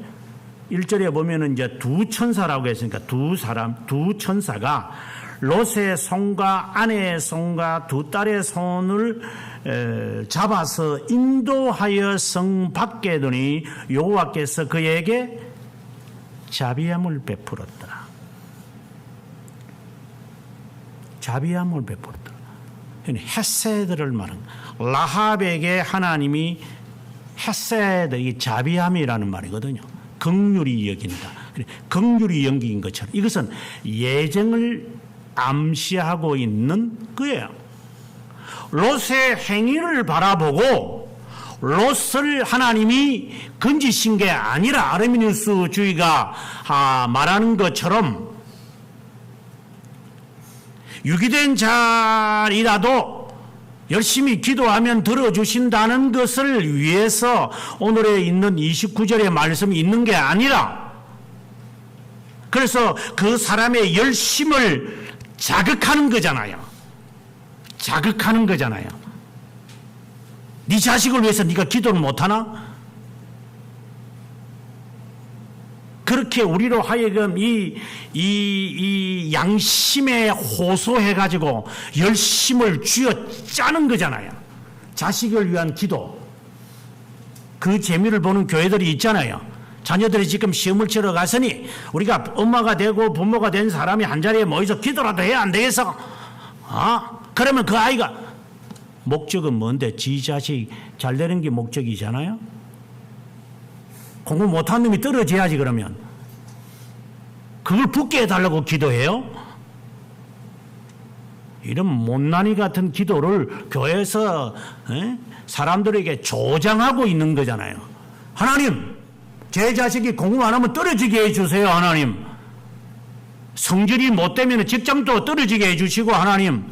S1: 1절에 보면은 이제 두 천사라고 했으니까 두 천사가 롯의 손과 아내의 손과 두 딸의 손을 잡아서 인도하여 성 밖에 두니 여호와께서 그에게 자비함을 베풀었더라. 자비함을 베풀었더라. 헤세드를 말하는 라합에게 하나님이 헤세드, 이 자비함이라는 말이거든요. 긍휼히 여긴다. 긍휼히 여긴 것처럼 이것은 예정을 암시하고 있는 거예요. 롯의 행위를 바라보고 롯을 하나님이 건지신 게 아니라 아르미니우스주의가 말하는 것처럼 유기된 자리라도 열심히 기도하면 들어주신다는 것을 위해서 오늘에 있는 29절의 말씀이 있는 게 아니라, 그래서 그 사람의 열심을 자극하는 거잖아요. 자극하는 거잖아요. 네 자식을 위해서 네가 기도를 못하나? 그렇게 우리로 하여금 이 양심에 호소해가지고 열심을 쥐어 짜는 거잖아요. 자식을 위한 기도. 그 재미를 보는 교회들이 있잖아요. 자녀들이 지금 시험을 치러 갔으니 우리가 엄마가 되고 부모가 된 사람이 한자리에 모여서 기도라도 해야 안 되겠어? 그러면 그 아이가, 목적은 뭔데? 지 자식 잘 되는 게 목적이잖아요. 공부 못한 놈이 떨어져야지. 그러면 그걸 붙게 해달라고 기도해요? 이런 못난이 같은 기도를 교회에서 사람들에게 조장하고 있는 거잖아요. 하나님, 제 자식이 공부 안 하면 떨어지게 해주세요. 하나님, 성질이 못되면 직장도 떨어지게 해주시고, 하나님,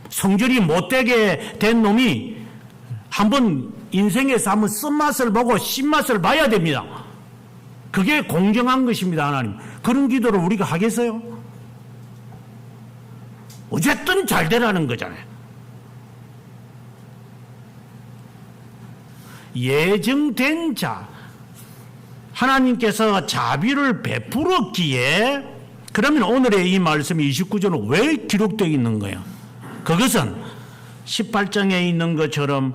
S1: 성질이 못되게 된 놈이 한번 인생에서 한번 쓴맛을 보고 신맛을 봐야 됩니다. 그게 공정한 것입니다. 하나님, 그런 기도를 우리가 하겠어요? 어쨌든 잘 되라는 거잖아요. 예정된 자, 하나님께서 자비를 베풀었기에, 그러면 오늘의 이 말씀이 29절은 왜 기록되어 있는 거예요? 그것은 18장에 있는 것처럼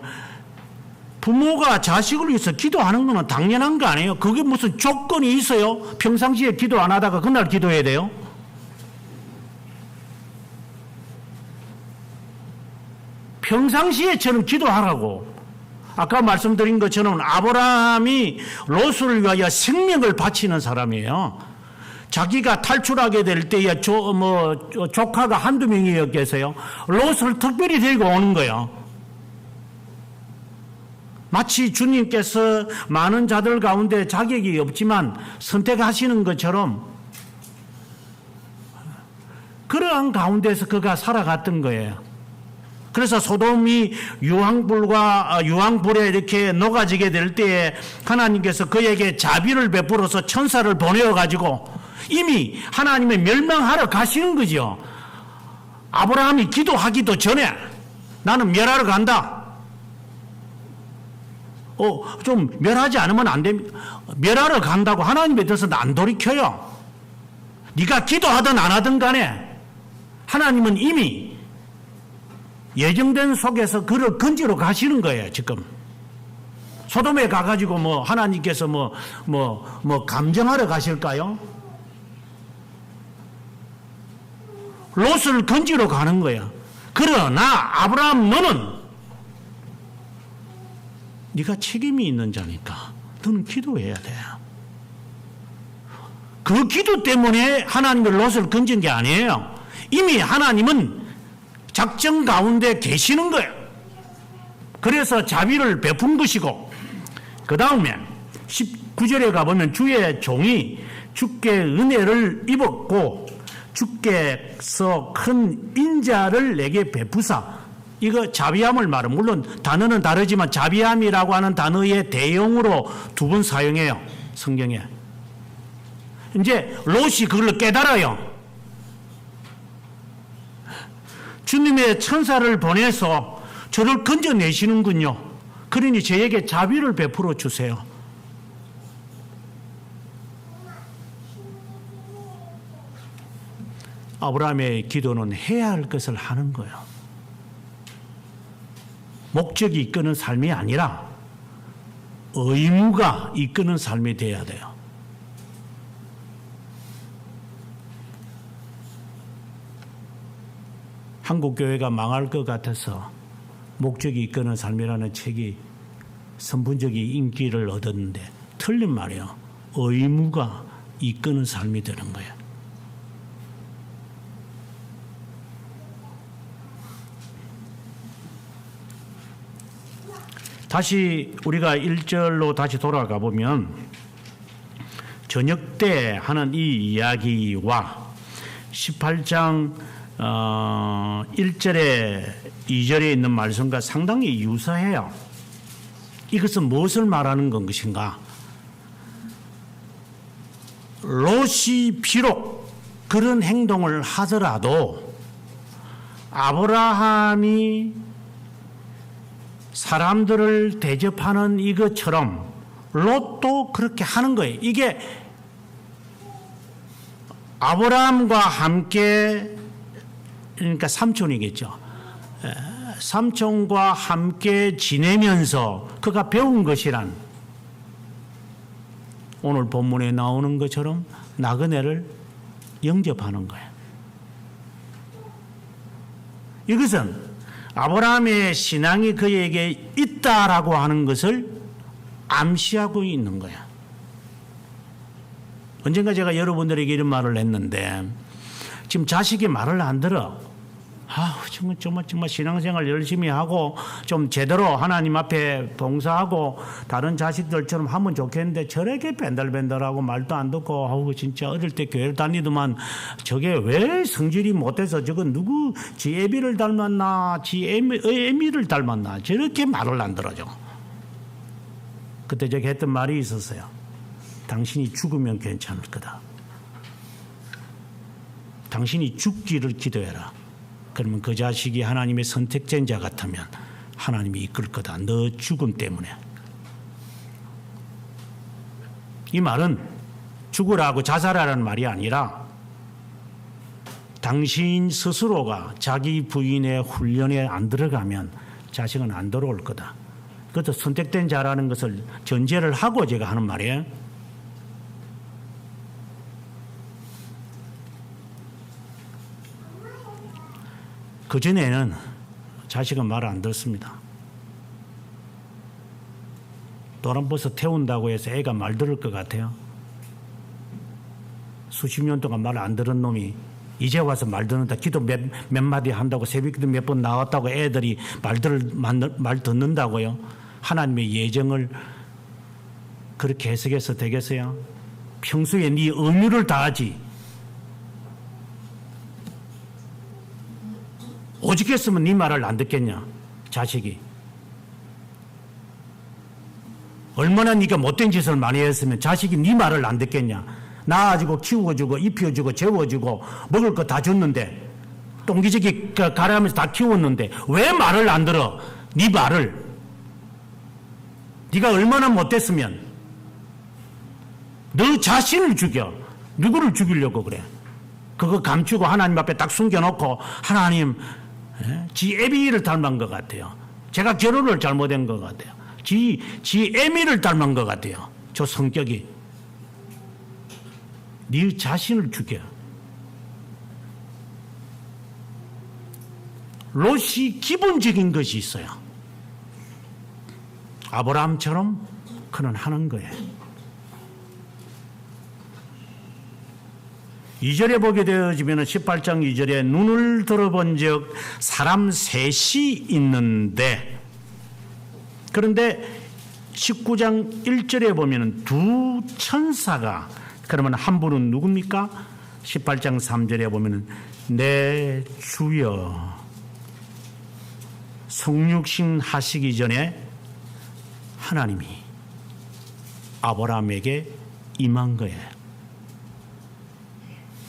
S1: 부모가 자식을 위해서 기도하는 건 당연한 거 아니에요? 그게 무슨 조건이 있어요? 평상시에 기도 안 하다가 그날 기도해야 돼요? 평상시에 저는 기도하라고. 아까 말씀드린 것처럼 아브라함이 롯을 위하여 생명을 바치는 사람이에요. 자기가 탈출하게 될 때에 조카가 한두 명이었겠어요. 롯을 특별히 데리고 오는 거예요. 마치 주님께서 많은 자들 가운데 자격이 없지만 선택하시는 것처럼 그러한 가운데서 그가 살아갔던 거예요. 그래서 소돔이 유황불에 이렇게 녹아지게 될 때에 하나님께서 그에게 자비를 베풀어서 천사를 보내어 가지고 이미 하나님의 멸망하러 가시는 거죠. 아브라함이 기도하기도 전에 나는 멸하러 간다. 좀 멸하지 않으면 안 됩니다. 멸하러 간다고 하나님에 대해서는 안 돌이켜요. 네가 기도하든 안 하든 간에 하나님은 이미 예정된 속에서 그를 건지러 가시는 거예요. 지금 소돔에 가가지고 하나님께서 감정하러 가실까요? 롯을 건지러 가는 거야. 그러나 아브라함, 너는 네가 책임이 있는 자니까 너는 기도해야 돼. 그 기도 때문에 하나님이 롯을 건진 게 아니에요. 이미 하나님은 작정 가운데 계시는 거예요. 그래서 자비를 베푼 것이고, 그 다음에 19절에 가보면 주의 종이 주께 은혜를 입었고 주께서 큰 인자를 내게 베푸사. 이거 자비함을 말은, 물론 단어는 다르지만 자비함이라고 하는 단어의 대용으로 두 번 사용해요. 성경에. 이제 롯이 그걸 깨달아요. 주님의 천사를 보내서 저를 건져내시는군요. 그러니 저에게 자비를 베풀어 주세요. 아브라함의 기도는 해야 할 것을 하는 거예요. 목적이 이끄는 삶이 아니라 의무가 이끄는 삶이 돼야 돼요. 한국교회가 망할 것 같아서 목적이 이끄는 삶이라는 책이 선분적인 인기를 얻었는데 틀린 말이에요. 의무가 이끄는 삶이 되는 거예요. 다시 우리가 1절로 다시 돌아가 보면 저녁 때 하는 이 이야기와 18장 1절에 2절에 있는 말씀과 상당히 유사해요. 이것은 무엇을 말하는 것인가? 롯이 비록 그런 행동을 하더라도 아브라함이 사람들을 대접하는 이것처럼 롯도 그렇게 하는 거예요. 이게 아브라함과 함께, 그러니까 삼촌이겠죠. 삼촌과 함께 지내면서 그가 배운 것이란 오늘 본문에 나오는 것처럼 나그네를 영접하는 거예요. 이것은 아브라함의 신앙이 그에게 있다라고 하는 것을 암시하고 있는 거야. 언젠가 제가 여러분들에게 이런 말을 했는데 지금 자식이 말을 안 들어. 정말 신앙생활 열심히 하고 좀 제대로 하나님 앞에 봉사하고 다른 자식들처럼 하면 좋겠는데 저렇게 벤달벤달하고 말도 안 듣고 진짜 어릴 때 교회를 다니더만 저게 왜 성질이 못해서 저건 누구 지 애비를 닮았나 지 애미를 닮았나 저렇게 말을 안 들어줘. 그때 제가 했던 말이 있었어요. 당신이 죽으면 괜찮을 거다. 당신이 죽기를 기도해라. 그러면 그 자식이 하나님의 선택된 자 같으면 하나님이 이끌 거다. 너 죽음 때문에. 이 말은 죽으라고 자살하라는 말이 아니라 당신 스스로가 자기 부인의 훈련에 안 들어가면 자식은 안 들어올 거다. 그것도 선택된 자라는 것을 전제를 하고 제가 하는 말이에요. 그전에는 자식은 말을 안 듣습니다. 도란버스 태운다고 해서 애가 말 들을 것 같아요? 수십 년 동안 말 안 들은 놈이 이제 와서 말 듣는다. 기도 몇 마디 한다고 새벽기도 몇 번 나왔다고 애들이 말 듣는다고요? 하나님의 예정을 그렇게 해석해서 되겠어요? 평소에 네 의무를 다하지. 오직 했으면 네 말을 안 듣겠냐? 자식이. 얼마나 네가 못된 짓을 많이 했으면 자식이 네 말을 안 듣겠냐? 낳아주고 키워주고 입혀주고 재워주고 먹을 거 다 줬는데 똥기저귀 가라하면서 다 키웠는데 왜 말을 안 들어? 네 말을. 네가 얼마나 못됐으면 너 자신을 죽여. 누구를 죽이려고 그래? 그거 감추고 하나님 앞에 딱 숨겨놓고 하나님 지 애비를 닮은 것 같아요. 제가 결혼을 잘못한 것 같아요. 지 애미를 닮은 것 같아요. 저 성격이. 네 자신을 죽여. 롯이 기본적인 것이 있어요. 아브라함처럼 그는 하는 거예요. 2절에 보게 되어지면 18장 2절에 눈을 들어본 적 사람 셋이 있는데, 그런데 19장 1절에 보면 두 천사가, 그러면 한 분은 누굽니까? 18장 3절에 보면 내 주여, 성육신 하시기 전에 하나님이 아브라함에게 임한 거예요.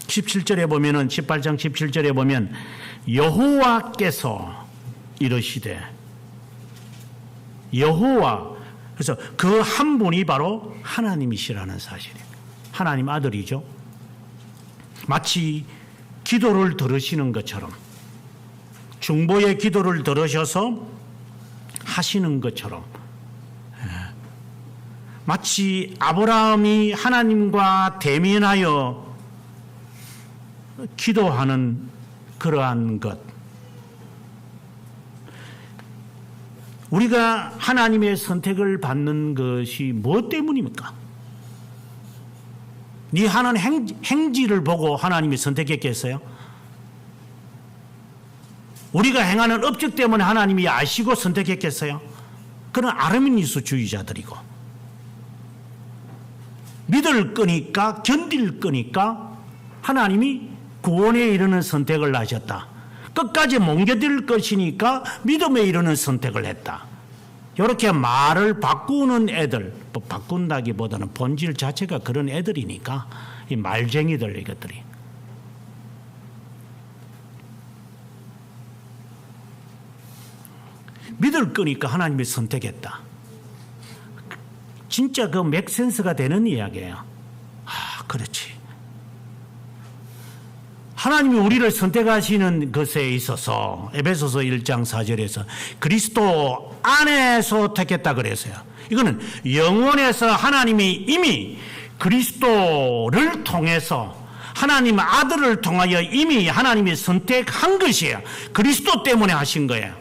S1: 17절에 보면은 18장 17절에 보면 여호와께서 이르시되, 여호와, 그래서 그 한 분이 바로 하나님이시라는 사실이에요. 하나님 아들이죠. 마치 기도를 들으시는 것처럼, 중보의 기도를 들으셔서 하시는 것처럼, 마치 아브라함이 하나님과 대면하여 기도하는 그러한 것. 우리가 하나님의 선택을 받는 것이 무엇 때문입니까? 네 하는 행지를 보고 하나님이 선택했겠어요? 우리가 행하는 업적 때문에 하나님이 아시고 선택했겠어요? 그런 아르미니스주의자들이고, 믿을 거니까 견딜 거니까 하나님이 구원에 이르는 선택을 하셨다. 끝까지 뭉개질 것이니까 믿음에 이르는 선택을 했다. 이렇게 말을 바꾸는 애들, 뭐 바꾼다기보다는 본질 자체가 그런 애들이니까 이 말쟁이들 이것들이. 믿을 거니까 하나님이 선택했다. 진짜 그 맥센스가 되는 이야기예요. 아, 그렇지. 하나님이 우리를 선택하시는 것에 있어서 에베소서 1장 4절에서 그리스도 안에서 택했다 그랬어요. 이거는 영원에서 하나님이 이미 그리스도를 통해서 하나님 아들을 통하여 이미 하나님이 선택한 것이에요. 그리스도 때문에 하신 거예요.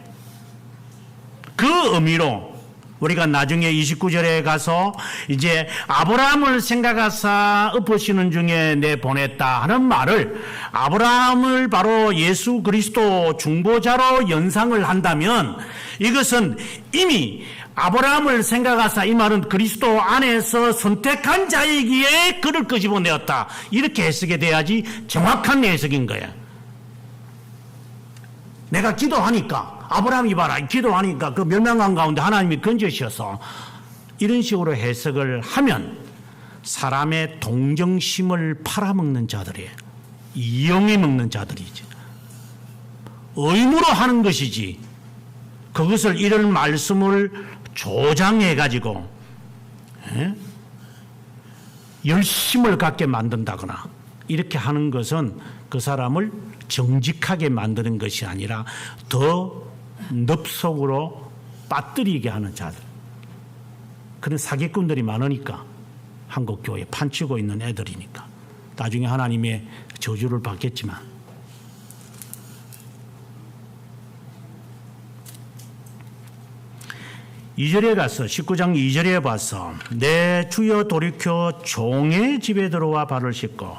S1: 그 의미로 우리가 나중에 29절에 가서 이제 아브라함을 생각하사 엎으시는 중에 내 보냈다 하는 말을 아브라함을 바로 예수 그리스도 중보자로 연상을 한다면 이것은 이미 아브라함을 생각하사 이 말은 그리스도 안에서 선택한 자이기에 그를 끄집어내었다. 이렇게 해석이 돼야지 정확한 해석인 거야. 내가 기도하니까 아브라함이 봐라 기도하니까 그 멸망한 가운데 하나님이 건져셔서 이런 식으로 해석을 하면 사람의 동정심을 팔아먹는 자들이에요. 이용해 먹는 자들이지. 의무로 하는 것이지 그것을 이런 말씀을 조장해 가지고 열심을 갖게 만든다거나 이렇게 하는 것은 그 사람을 정직하게 만드는 것이 아니라 더 늪속으로 빠뜨리게 하는 자들. 그런 사기꾼들이 많으니까 한국 교회에 판치고 있는 애들이니까 나중에 하나님의 저주를 받겠지만 (2절에) 가서 19장 2절에 봐서 내 주여 돌이켜 종의 집에 들어와 발을 씻고.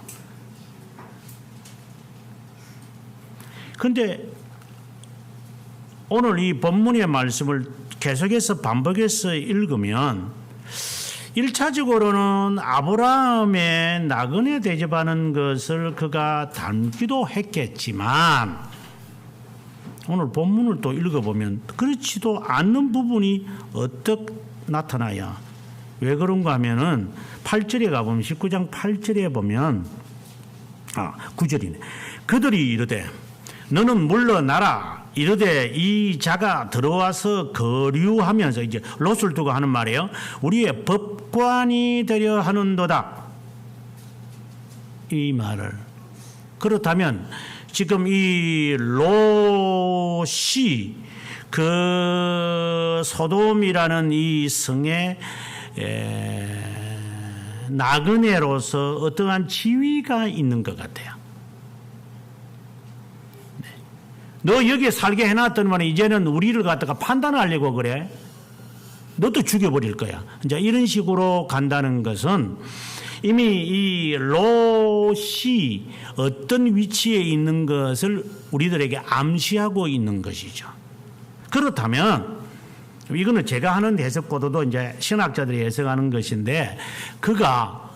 S1: 그런데 오늘 이 본문의 말씀을 계속해서 반복해서 읽으면 1차적으로는 아브라함의 나그네 대접하는 것을 그가 담기도 했겠지만 오늘 본문을 또 읽어보면 그렇지도 않는 부분이 어떻게 나타나야. 왜 그런가 하면은 8절에 가보면 19장 8절에 보면 9절이네. 그들이 이르되 너는 물러나라. 이르되 이 자가 들어와서 거류하면서 이제 롯을 두고 하는 말이에요. 우리의 법관이 되려 하는도다. 이 말을. 그렇다면 지금 이 롯이 그 소돔이라는 이 성의 나그네로서 어떠한 지위가 있는 것 같아요. 너 여기에 살게 해놨더니만 이제는 우리를 갖다가 판단하려고 그래? 너도 죽여버릴 거야. 이제 이런 식으로 간다는 것은 이미 이 롯이 어떤 위치에 있는 것을 우리들에게 암시하고 있는 것이죠. 그렇다면 이거는 제가 하는 해석보다도 이제 신학자들이 해석하는 것인데 그가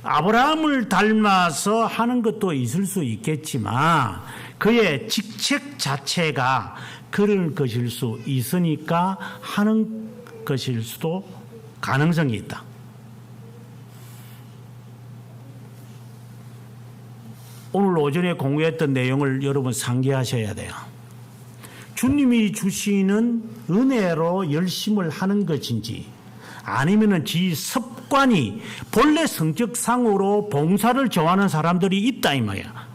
S1: 아브라함을 닮아서 하는 것도 있을 수 있겠지만 그의 직책 자체가 그럴 것일 수 있으니까 하는 것일 수도 가능성이 있다. 오늘 오전에 공부했던 내용을 여러분 상기하셔야 돼요. 주님이 주시는 은혜로 열심을 하는 것인지 아니면은 지 습관이 본래 성격상으로 봉사를 좋아하는 사람들이 있다 이 말이야.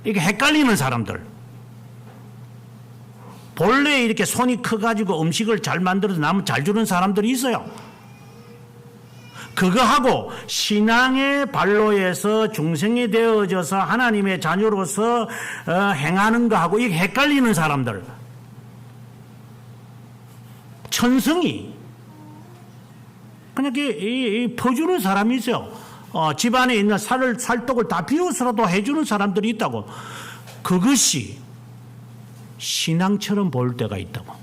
S1: 이게 헷갈리는 사람들. 본래 이렇게 손이 커가지고 음식을 잘 만들어서 남을 잘 주는 사람들이 있어요. 그거하고 신앙의 발로에서 중생이 되어져서 하나님의 자녀로서 행하는 거하고 이게 헷갈리는 사람들. 천성이 그냥 퍼주는 사람이 있어요. 집안에 있는 살떡을 다 비워서라도 해주는 사람들이 있다고. 그것이 신앙처럼 보일 때가 있다고.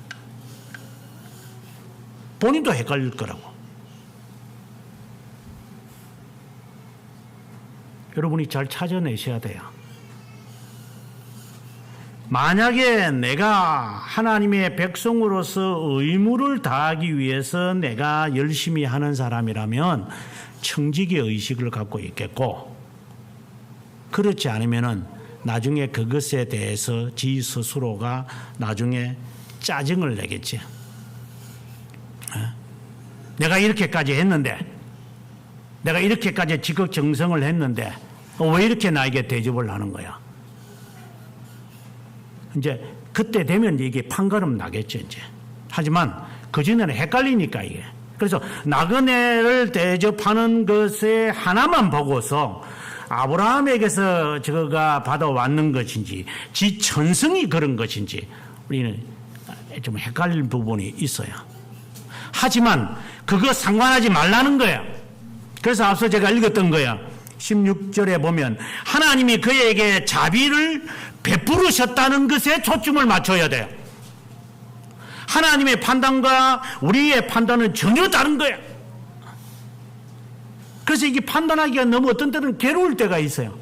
S1: 본인도 헷갈릴 거라고. 여러분이 잘 찾아내셔야 돼요. 만약에 내가 하나님의 백성으로서 의무를 다하기 위해서 내가 열심히 하는 사람이라면 청지기 의식을 갖고 있겠고, 그렇지 않으면은 나중에 그것에 대해서 지 스스로가 나중에 짜증을 내겠지. 내가 이렇게까지 했는데, 내가 이렇게까지 지극정성을 했는데 왜 이렇게 나에게 대접을 하는 거야? 이제 그때 되면 이게 판가름 나겠죠, 이제. 하지만 그전에는 헷갈리니까 이게. 그래서 나그네를 대접하는 것에 하나만 보고서 아브라함에게서 저가 받아왔는 것인지, 지 천성이 그런 것인지 우리는 좀 헷갈릴 부분이 있어요. 하지만 그거 상관하지 말라는 거야. 그래서 앞서 제가 읽었던 거야. 16절에 보면 하나님이 그에게 자비를 베푸르셨다는 것에 초점을 맞춰야 돼요. 하나님의 판단과 우리의 판단은 전혀 다른 거야. 그래서 이게 판단하기가 너무 어떤 때는 괴로울 때가 있어요.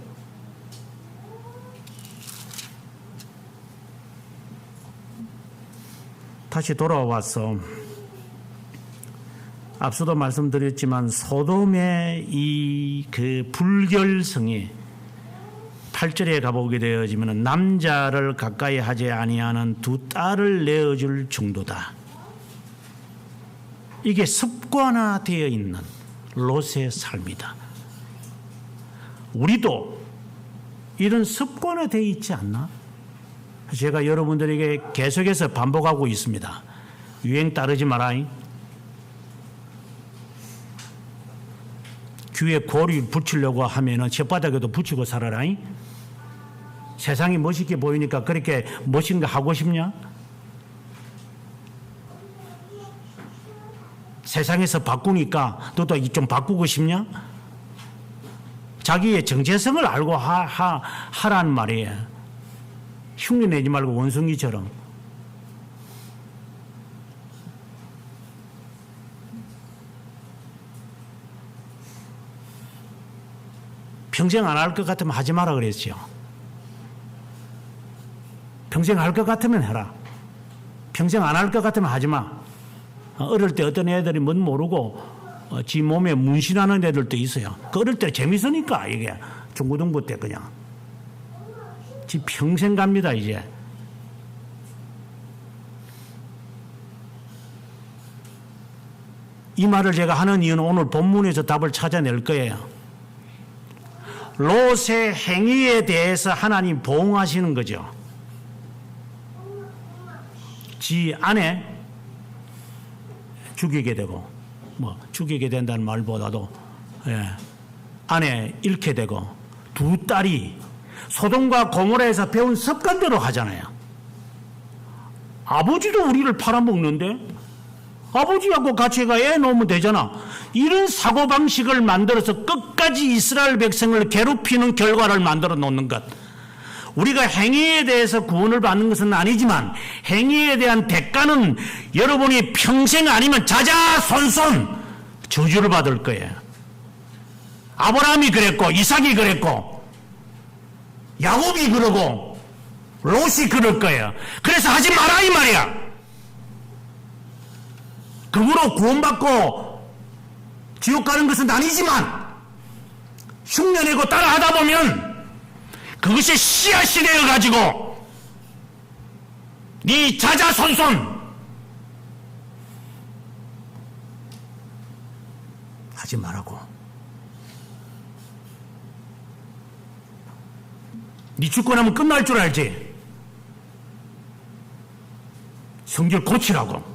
S1: 다시 돌아와서 앞서도 말씀드렸지만 소돔의 이 그 불결성이 8절에 가보게 되어지면 남자를 가까이 하지 아니하는 두 딸을 내어줄 정도다. 이게 습관화되어 있는 롯의 삶이다. 우리도 이런 습관화되어 있지 않나? 제가 여러분들에게 계속해서 반복하고 있습니다. 유행 따르지 마라. 귀에 고리 붙이려고 하면은 혓바닥에도 붙이고 살아라. 세상이 멋있게 보이니까 그렇게 멋진 거 하고 싶냐? 세상에서 바꾸니까 너도 좀 바꾸고 싶냐? 자기의 정체성을 알고 하라는 말이에요. 흉내 내지 말고 원숭이처럼. 평생 안 할 것 같으면 하지 마라 그랬죠. 평생 할 것 같으면 해라. 평생 안 할 것 같으면 하지 마. 어릴 때 어떤 애들이 뭔 모르고 지 몸에 문신하는 애들도 있어요. 그 어릴 때 재밌으니까 이게 중고등부 때 그냥 지 평생 갑니다 이제. 이 말을 제가 하는 이유는 오늘 본문에서 답을 찾아낼 거예요. 롯의 행위에 대해서 하나님 보응하시는 거죠. 지 아내 죽이게 되고, 죽이게 된다는 말보다도 아내 잃게 되고, 두 딸이 소돔과 고모라에서 배운 습관대로 하잖아요. 아버지도 우리를 팔아먹는데 아버지하고 같이 가 애 놓으면 되잖아. 이런 사고방식을 만들어서 끝까지 이스라엘 백성을 괴롭히는 결과를 만들어 놓는 것. 우리가 행위에 대해서 구원을 받는 것은 아니지만 행위에 대한 대가는 여러분이 평생 아니면 자자손손 저주를 받을 거예요. 아브라함이 그랬고, 이삭이 그랬고, 야곱이 그러고, 롯이 그럴 거예요. 그래서 하지 마라 이 말이야. 그거로 구원받고 지옥 가는 것은 아니지만 흉내내고 따라하다 보면 그것이 씨앗이 되어가지고 네 자자손손 하지 말라고. 네 죽고 나면 끝날 줄 알지. 성질 고치라고.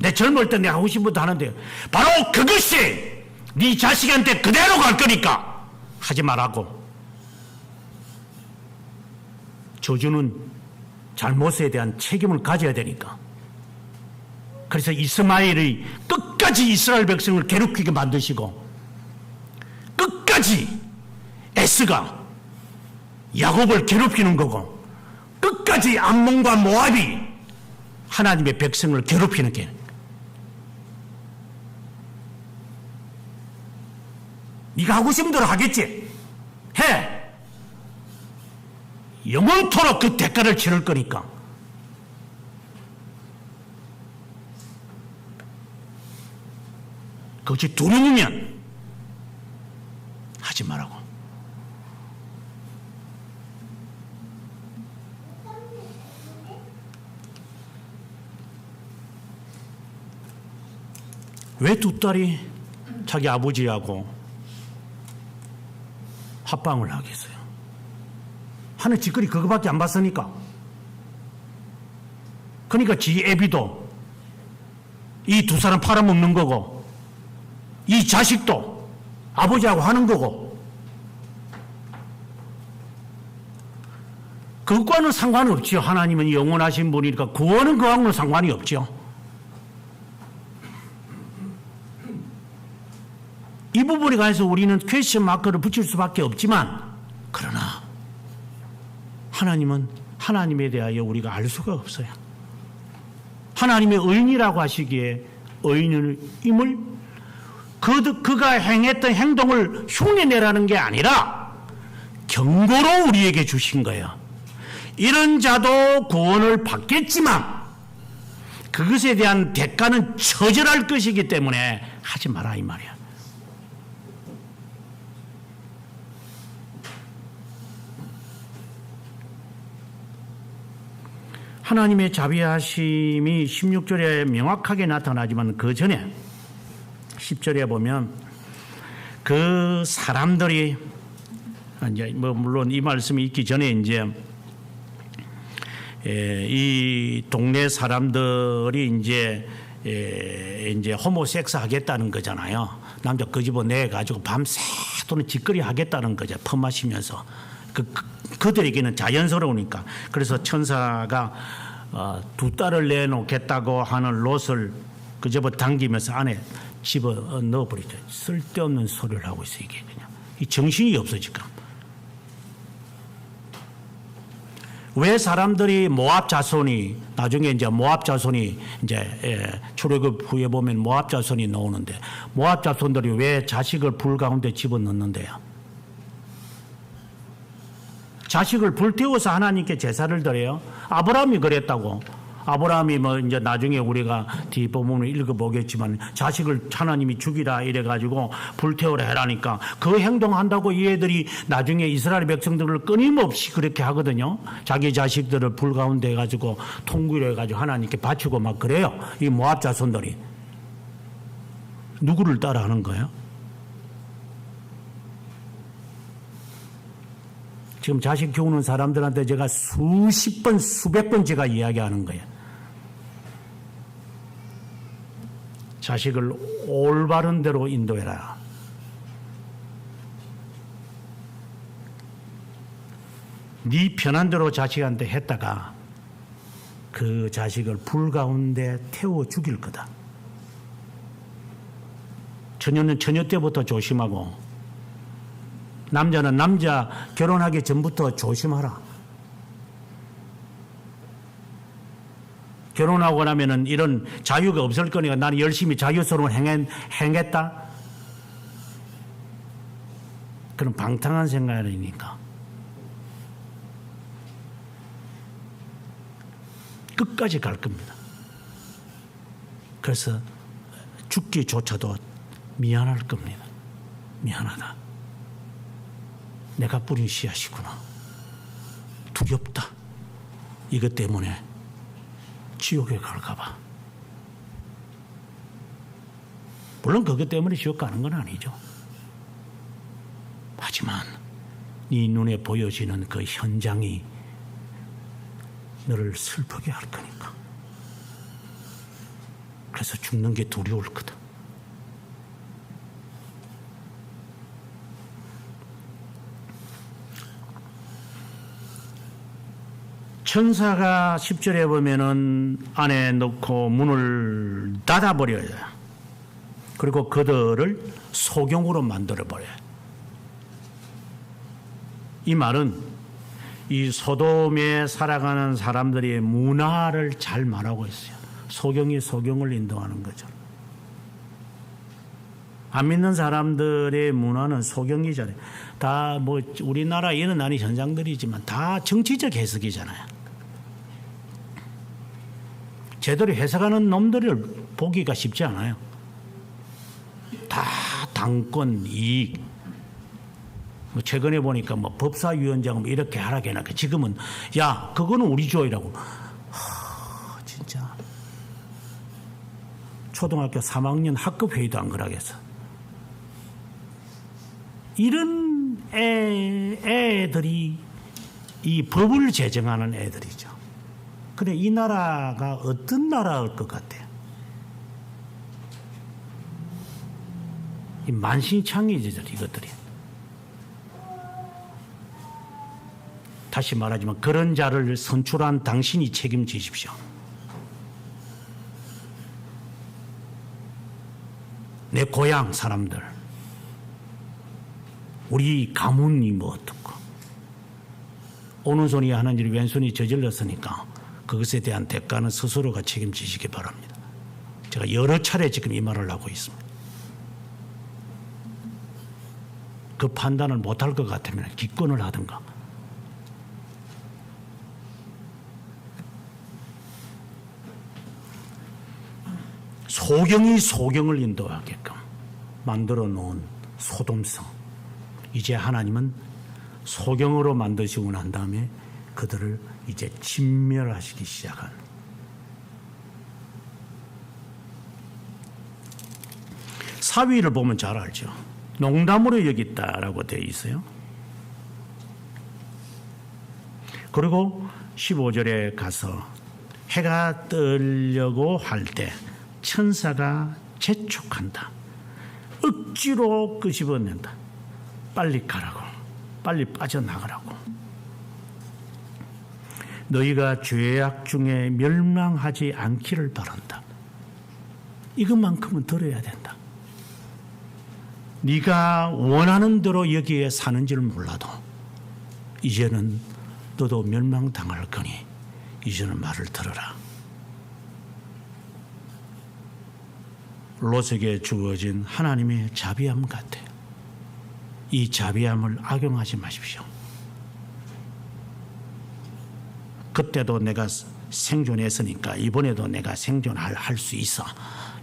S1: 내 젊을 때 내가 하고 싶은 것도 하는데 바로 그것이 네 자식한테 그대로 갈 거니까 하지 말라고. 저주는 잘못에 대한 책임을 가져야 되니까. 그래서 이스마엘이 끝까지 이스라엘 백성을 괴롭히게 만드시고 끝까지 에스가 야곱을 괴롭히는 거고 끝까지 암몬과 모압이 하나님의 백성을 괴롭히는 게. 네가 하고 싶은 대로 하겠지. 해. 영원토록 그 대가를 치를 거니까. 그것이 두려우면 하지 말라고. 왜 두 딸이 자기 아버지하고 합방을 하겠어요? 하는 짓거리 그거밖에 안 봤으니까. 그러니까 지 애비도 이 두 사람 팔아먹는 거고, 이 자식도 아버지하고 하는 거고, 그것과는 상관없지요. 하나님은 영원하신 분이니까 구원은 그하고는 상관이 없죠. 이 부분에 관해서 우리는 퀘스천 마크를 붙일 수밖에 없지만, 그러나 하나님은 하나님에 대하여 우리가 알 수가 없어요. 하나님의 의인이라고 하시기에 의인임을 그가 행했던 행동을 흉내내라는 게 아니라 경고로 우리에게 주신 거예요. 이런 자도 구원을 받겠지만 그것에 대한 대가는 처절할 것이기 때문에 하지 마라 이 말이야. 하나님의 자비하심이 16절에 명확하게 나타나지만 그 전에 10절에 보면 그 사람들이 이제 물론 이 말씀이 있기 전에 이제 이 동네 사람들이 이제 호모섹스 하겠다는 거잖아요. 남자 그 집어 내 가지고 밤새도록 짓거리 하겠다는 거죠. 품 마시면서. 그들에게는 자연스러우니까. 그래서 천사가 두 딸을 내놓겠다고 하는 롯을 그 집어 당기면서 안에 집어 넣어버리죠. 쓸데없는 소리를 하고 있어요. 이게 그냥 이 정신이 없어 지금. 왜 사람들이 모압 자손이 나중에 이제 모압 자손이 이제 출애굽 후에 보면 모압 자손이 나오는데 모압 자손들이 왜 자식을 불 가운데 집어 넣는데요? 자식을 불태워서 하나님께 제사를 드려요. 아브라함이 그랬다고. 아브라함이 이제 나중에 우리가 뒷부분을 읽어보겠지만 자식을 하나님이 죽이라 이래가지고 불태우라 해라니까 그 행동한다고 이 애들이 나중에 이스라엘 백성들을 끊임없이 그렇게 하거든요. 자기 자식들을 불 가운데 해가지고 통구로 해가지고 하나님께 바치고 막 그래요. 이 모압 자손들이. 누구를 따라 하는 거예요? 지금 자식 키우는 사람들한테 제가 수십 번, 수백 번 제가 이야기하는 거예요. 자식을 올바른 대로 인도해라. 네 편한 대로 자식한테 했다가 그 자식을 불 가운데 태워 죽일 거다. 처녀는 처녀 때부터 조심하고 남자는 남자 결혼하기 전부터 조심하라. 결혼하고 나면은 이런 자유가 없을 거니까 나는 열심히 자유스러운 행했다? 그런 방탕한 생각이니까. 끝까지 갈 겁니다. 그래서 죽기조차도 미안할 겁니다. 미안하다. 내가 뿌린 씨앗이구나. 두렵다. 이것 때문에 지옥에 갈까봐. 물론 그것 때문에 지옥 가는 건 아니죠. 하지만 네 눈에 보여지는 그 현장이 너를 슬프게 할 거니까. 그래서 죽는 게 두려울 거다. 천사가 10절에 보면은 안에 넣고 문을 닫아버려요. 그리고 그들을 소경으로 만들어버려요. 이 말은 이 소돔에 살아가는 사람들의 문화를 잘 말하고 있어요. 소경이 소경을 인도하는 거죠. 안 믿는 사람들의 문화는 소경이잖아요. 다 뭐 우리나라 일어나는 현상들이지만 다 정치적 해석이잖아요. 제대로 해석하는 놈들을 보기가 쉽지 않아요. 다 당권 이익. 뭐 최근에 보니까 뭐 법사위원장은 이렇게 하라게 해놓고 지금은 야 그거는 우리 조이라고. 진짜 초등학교 3학년 학급 회의도 안 그러겠어. 이런 애들이 이 법을 제정하는 애들이죠. 그래 이 나라가 어떤 나라일 것 같아요? 이 만신창이죠 이것들이. 다시 말하지만 그런 자를 선출한 당신이 책임지십시오. 내 고향 사람들, 우리 가문이 뭐 어떻고 오른손이 하는 일 왼손이 저질렀으니까 그것에 대한 대가는 스스로가 책임지시기 바랍니다. 제가 여러 차례 지금 이 말을 하고 있습니다. 그 판단을 못할 것 같으면 기권을 하든가. 소경이 소경을 인도하게끔 만들어 놓은 소돔성. 이제 하나님은 소경으로 만드시고 난 다음에 그들을 이제 진멸하시기 시작한. 사위를 보면 잘 알죠. 농담으로 여겼다라고 되어 있어요. 그리고 15절에 가서 해가 뜨려고 할 때 천사가 재촉한다. 억지로 끄집어낸다. 빨리 가라고. 빨리 빠져나가라고. 너희가 죄악 중에 멸망하지 않기를 바란다. 이것만큼은 들어야 된다. 네가 원하는 대로 여기에 사는 줄 몰라도 이제는 너도 멸망당할 거니 이제는 말을 들어라. 롯에게 주어진 하나님의 자비함 같아요. 이 자비함을 악용하지 마십시오. 그때도 내가 생존했으니까 이번에도 내가 생존할 수 있어.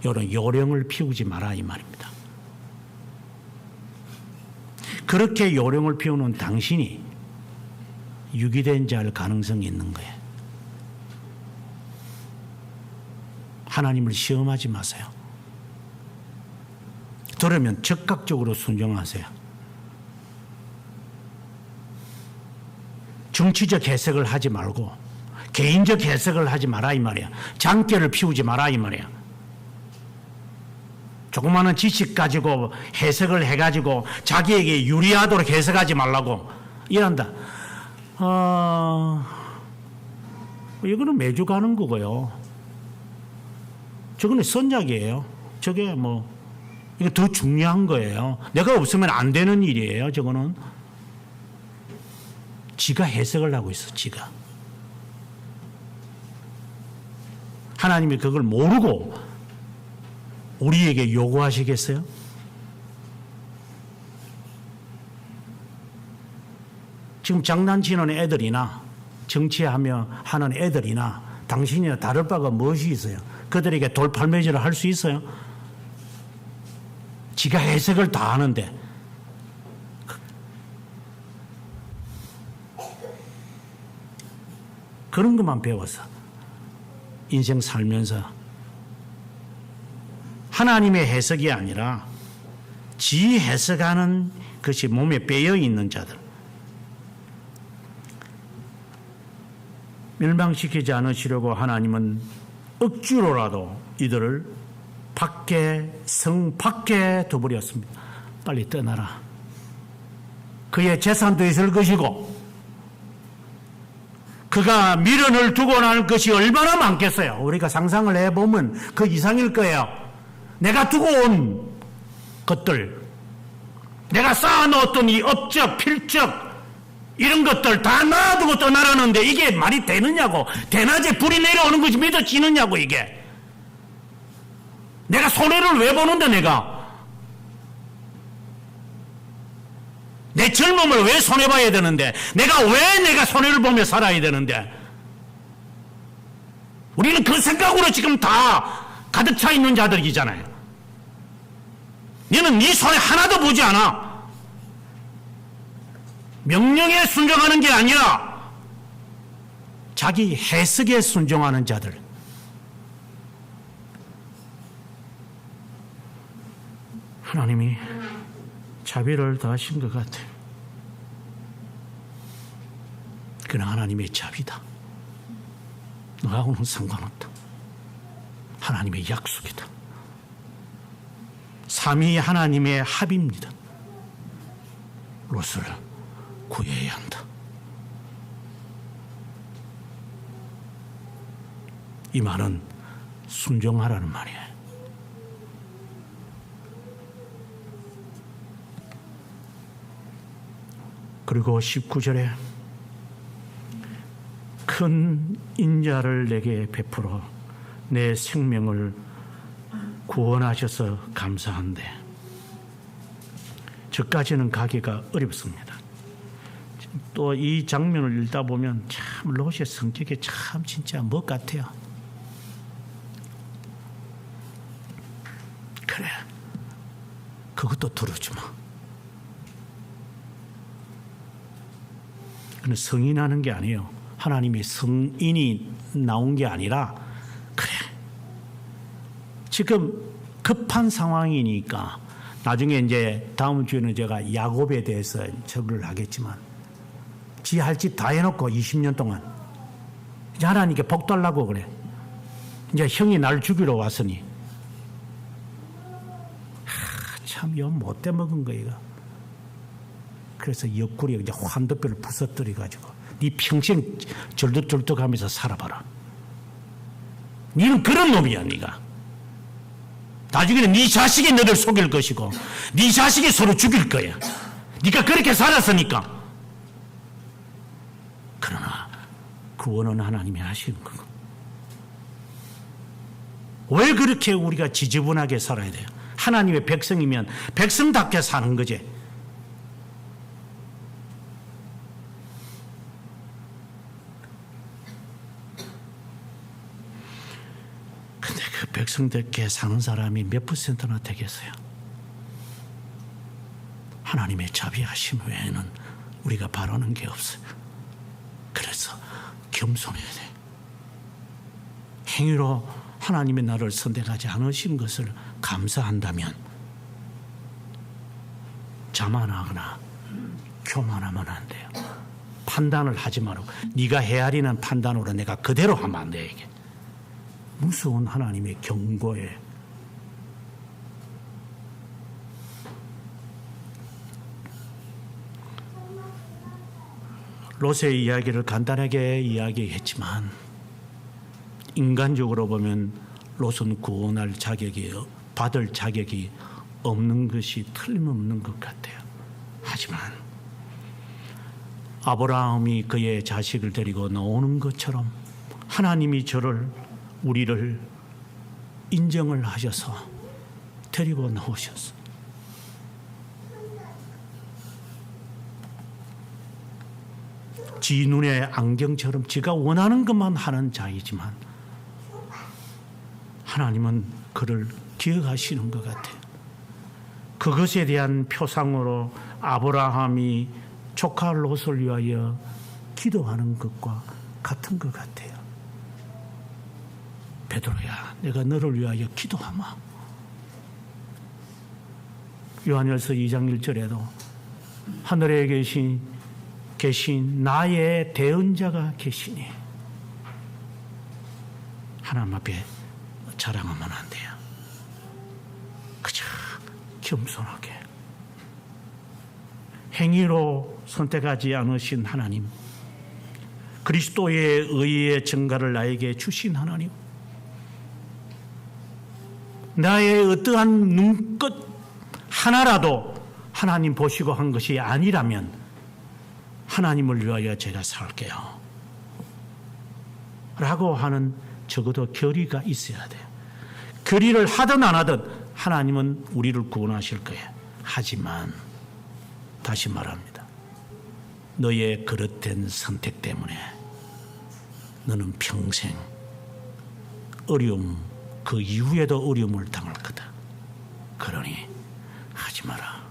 S1: 이런 요령을 피우지 마라 이 말입니다. 그렇게 요령을 피우는 당신이 유기된 자일 가능성이 있는 거예요. 하나님을 시험하지 마세요. 그러면 적극적으로 순종하세요. 정치적 해석을 하지 말고 개인적 해석을 하지 마라 이 말이야. 장깨를 피우지 마라 이 말이야. 조그마한 지식 가지고 해석을 해가지고 자기에게 유리하도록 해석하지 말라고 이란다. 이거는 매주 가는 거고요. 저거는 선약이에요. 저게 뭐 이거 더 중요한 거예요. 내가 없으면 안 되는 일이에요. 저거는 지가 해석을 하고 있어. 지가. 하나님이 그걸 모르고 우리에게 요구하시겠어요? 지금 장난치는 애들이나 정치하며 하는 애들이나 당신이나 다를 바가 무엇이 있어요? 그들에게 돌팔매질을 할 수 있어요? 지가 해석을 다 하는데 그런 것만 배워서 인생 살면서 하나님의 해석이 아니라 지 해석하는 것이 몸에 빼여 있는 자들, 멸망시키지 않으시려고 하나님은 억지로라도 이들을 성 밖에 둬버렸습니다. 빨리 떠나라. 그의 재산도 있을 것이고 그가 미련을 두고 날 것이 얼마나 많겠어요. 우리가 상상을 해보면 그 이상일 거예요. 내가 두고 온 것들, 내가 쌓아놓았던 이 업적, 필적 이런 것들 다 놔두고 떠나라는데 이게 말이 되느냐고. 대낮에 불이 내려오는 것이 믿어지느냐고. 이게 내가 손해를 왜 보는데 내가 내 젊음을 왜 손해봐야 되는데? 내가 손해를 보며 살아야 되는데? 우리는 그 생각으로 지금 다 가득 차 있는 자들이잖아요. 너는 네 손에 하나도 보지 않아. 명령에 순종하는 게 아니라 자기 해석에 순종하는 자들. 하나님이 자비를 더하신 것 같아요. 그는 하나님의 자비다. 너하고는 상관없다. 하나님의 약속이다. 삼위 하나님의 합의입니다. 롯을 구해야 한다. 이 말은 순종하라는 말이에요. 그리고 19절에 큰 인자를 내게 베풀어 내 생명을 구원하셔서 감사한데, 저까지는 가기가 어렵습니다. 또 이 장면을 읽다 보면 참 롯의 성격이 참 진짜 뭐 같아요. 그래, 그것도 들어주마. 그는 성인하는 게 아니에요. 하나님의 성인이 나온 게 아니라, 그래, 지금 급한 상황이니까, 나중에 이제 다음 주에는 제가 야곱에 대해서 적을 하겠지만, 지 할 짓 다 해놓고 20년 동안 이제 하나님께 복 달라고 그래. 이제 형이 날 죽이러 왔으니, 참 요 못돼 먹은 거 이거. 그래서 옆구리에 이제 환도뼈를 부서뜨려 가지고 네 평생 절뚝절뚝하면서 살아봐라. 네는 그런 놈이야. 네가 나중에는 네 자식이 너를 속일 것이고 네 자식이 서로 죽일 거야. 네가 그렇게 살았으니까. 그러나 구원은 하나님이 하시는 거고. 왜 그렇게 우리가 지저분하게 살아야 돼요? 하나님의 백성이면 백성답게 사는 거지. 근데 그 백성답게 사는 사람이 몇 %나 되겠어요? 하나님의 자비하심 외에는 우리가 바라는 게 없어요. 그래서 겸손해야 돼. 행위로 하나님의 나를 선택하지 않으신 것을 감사한다면 자만하거나 교만하면 안 돼요. 판단을 하지 말고 네가 헤아리는 판단으로 내가 그대로 하면 안 돼. 이게 무서운 하나님의 경고에 롯의 이야기를 간단하게 이야기했지만 인간적으로 보면 롯은 구원할 자격이 받을 자격이 없는 것이 틀림없는 것 같아요. 하지만 아브라함이 그의 자식을 데리고 나오는 것처럼 하나님이 우리를 인정을 하셔서 데리고 나오셨어. 지 눈의 안경처럼 지가 원하는 것만 하는 자이지만 하나님은 그를 기억하시는 것 같아요. 그것에 대한 표상으로 아브라함이 조카 롯을 위하여 기도하는 것과 같은 것 같아요. 베드로야, 내가 너를 위하여 기도하마. 요한일서 2장 1절에도 하늘에 계신 나의 대언자가 계시니 하나님 앞에 자랑하면 안 돼요. 그저 겸손하게 행위로 선택하지 않으신 하나님, 그리스도의 의의 증가를 나에게 주신 하나님, 나의 어떠한 눈끝 하나라도 하나님 보시고 한 것이 아니라면 하나님을 위하여 제가 살게요 라고 하는 적어도 결의가 있어야 돼요. 결의를 하든 안 하든 하나님은 우리를 구원하실 거예요. 하지만 다시 말합니다. 너의 그릇된 선택 때문에 너는 평생 어려움, 그 이후에도 어려움을 당할 거다. 그러니 하지 마라.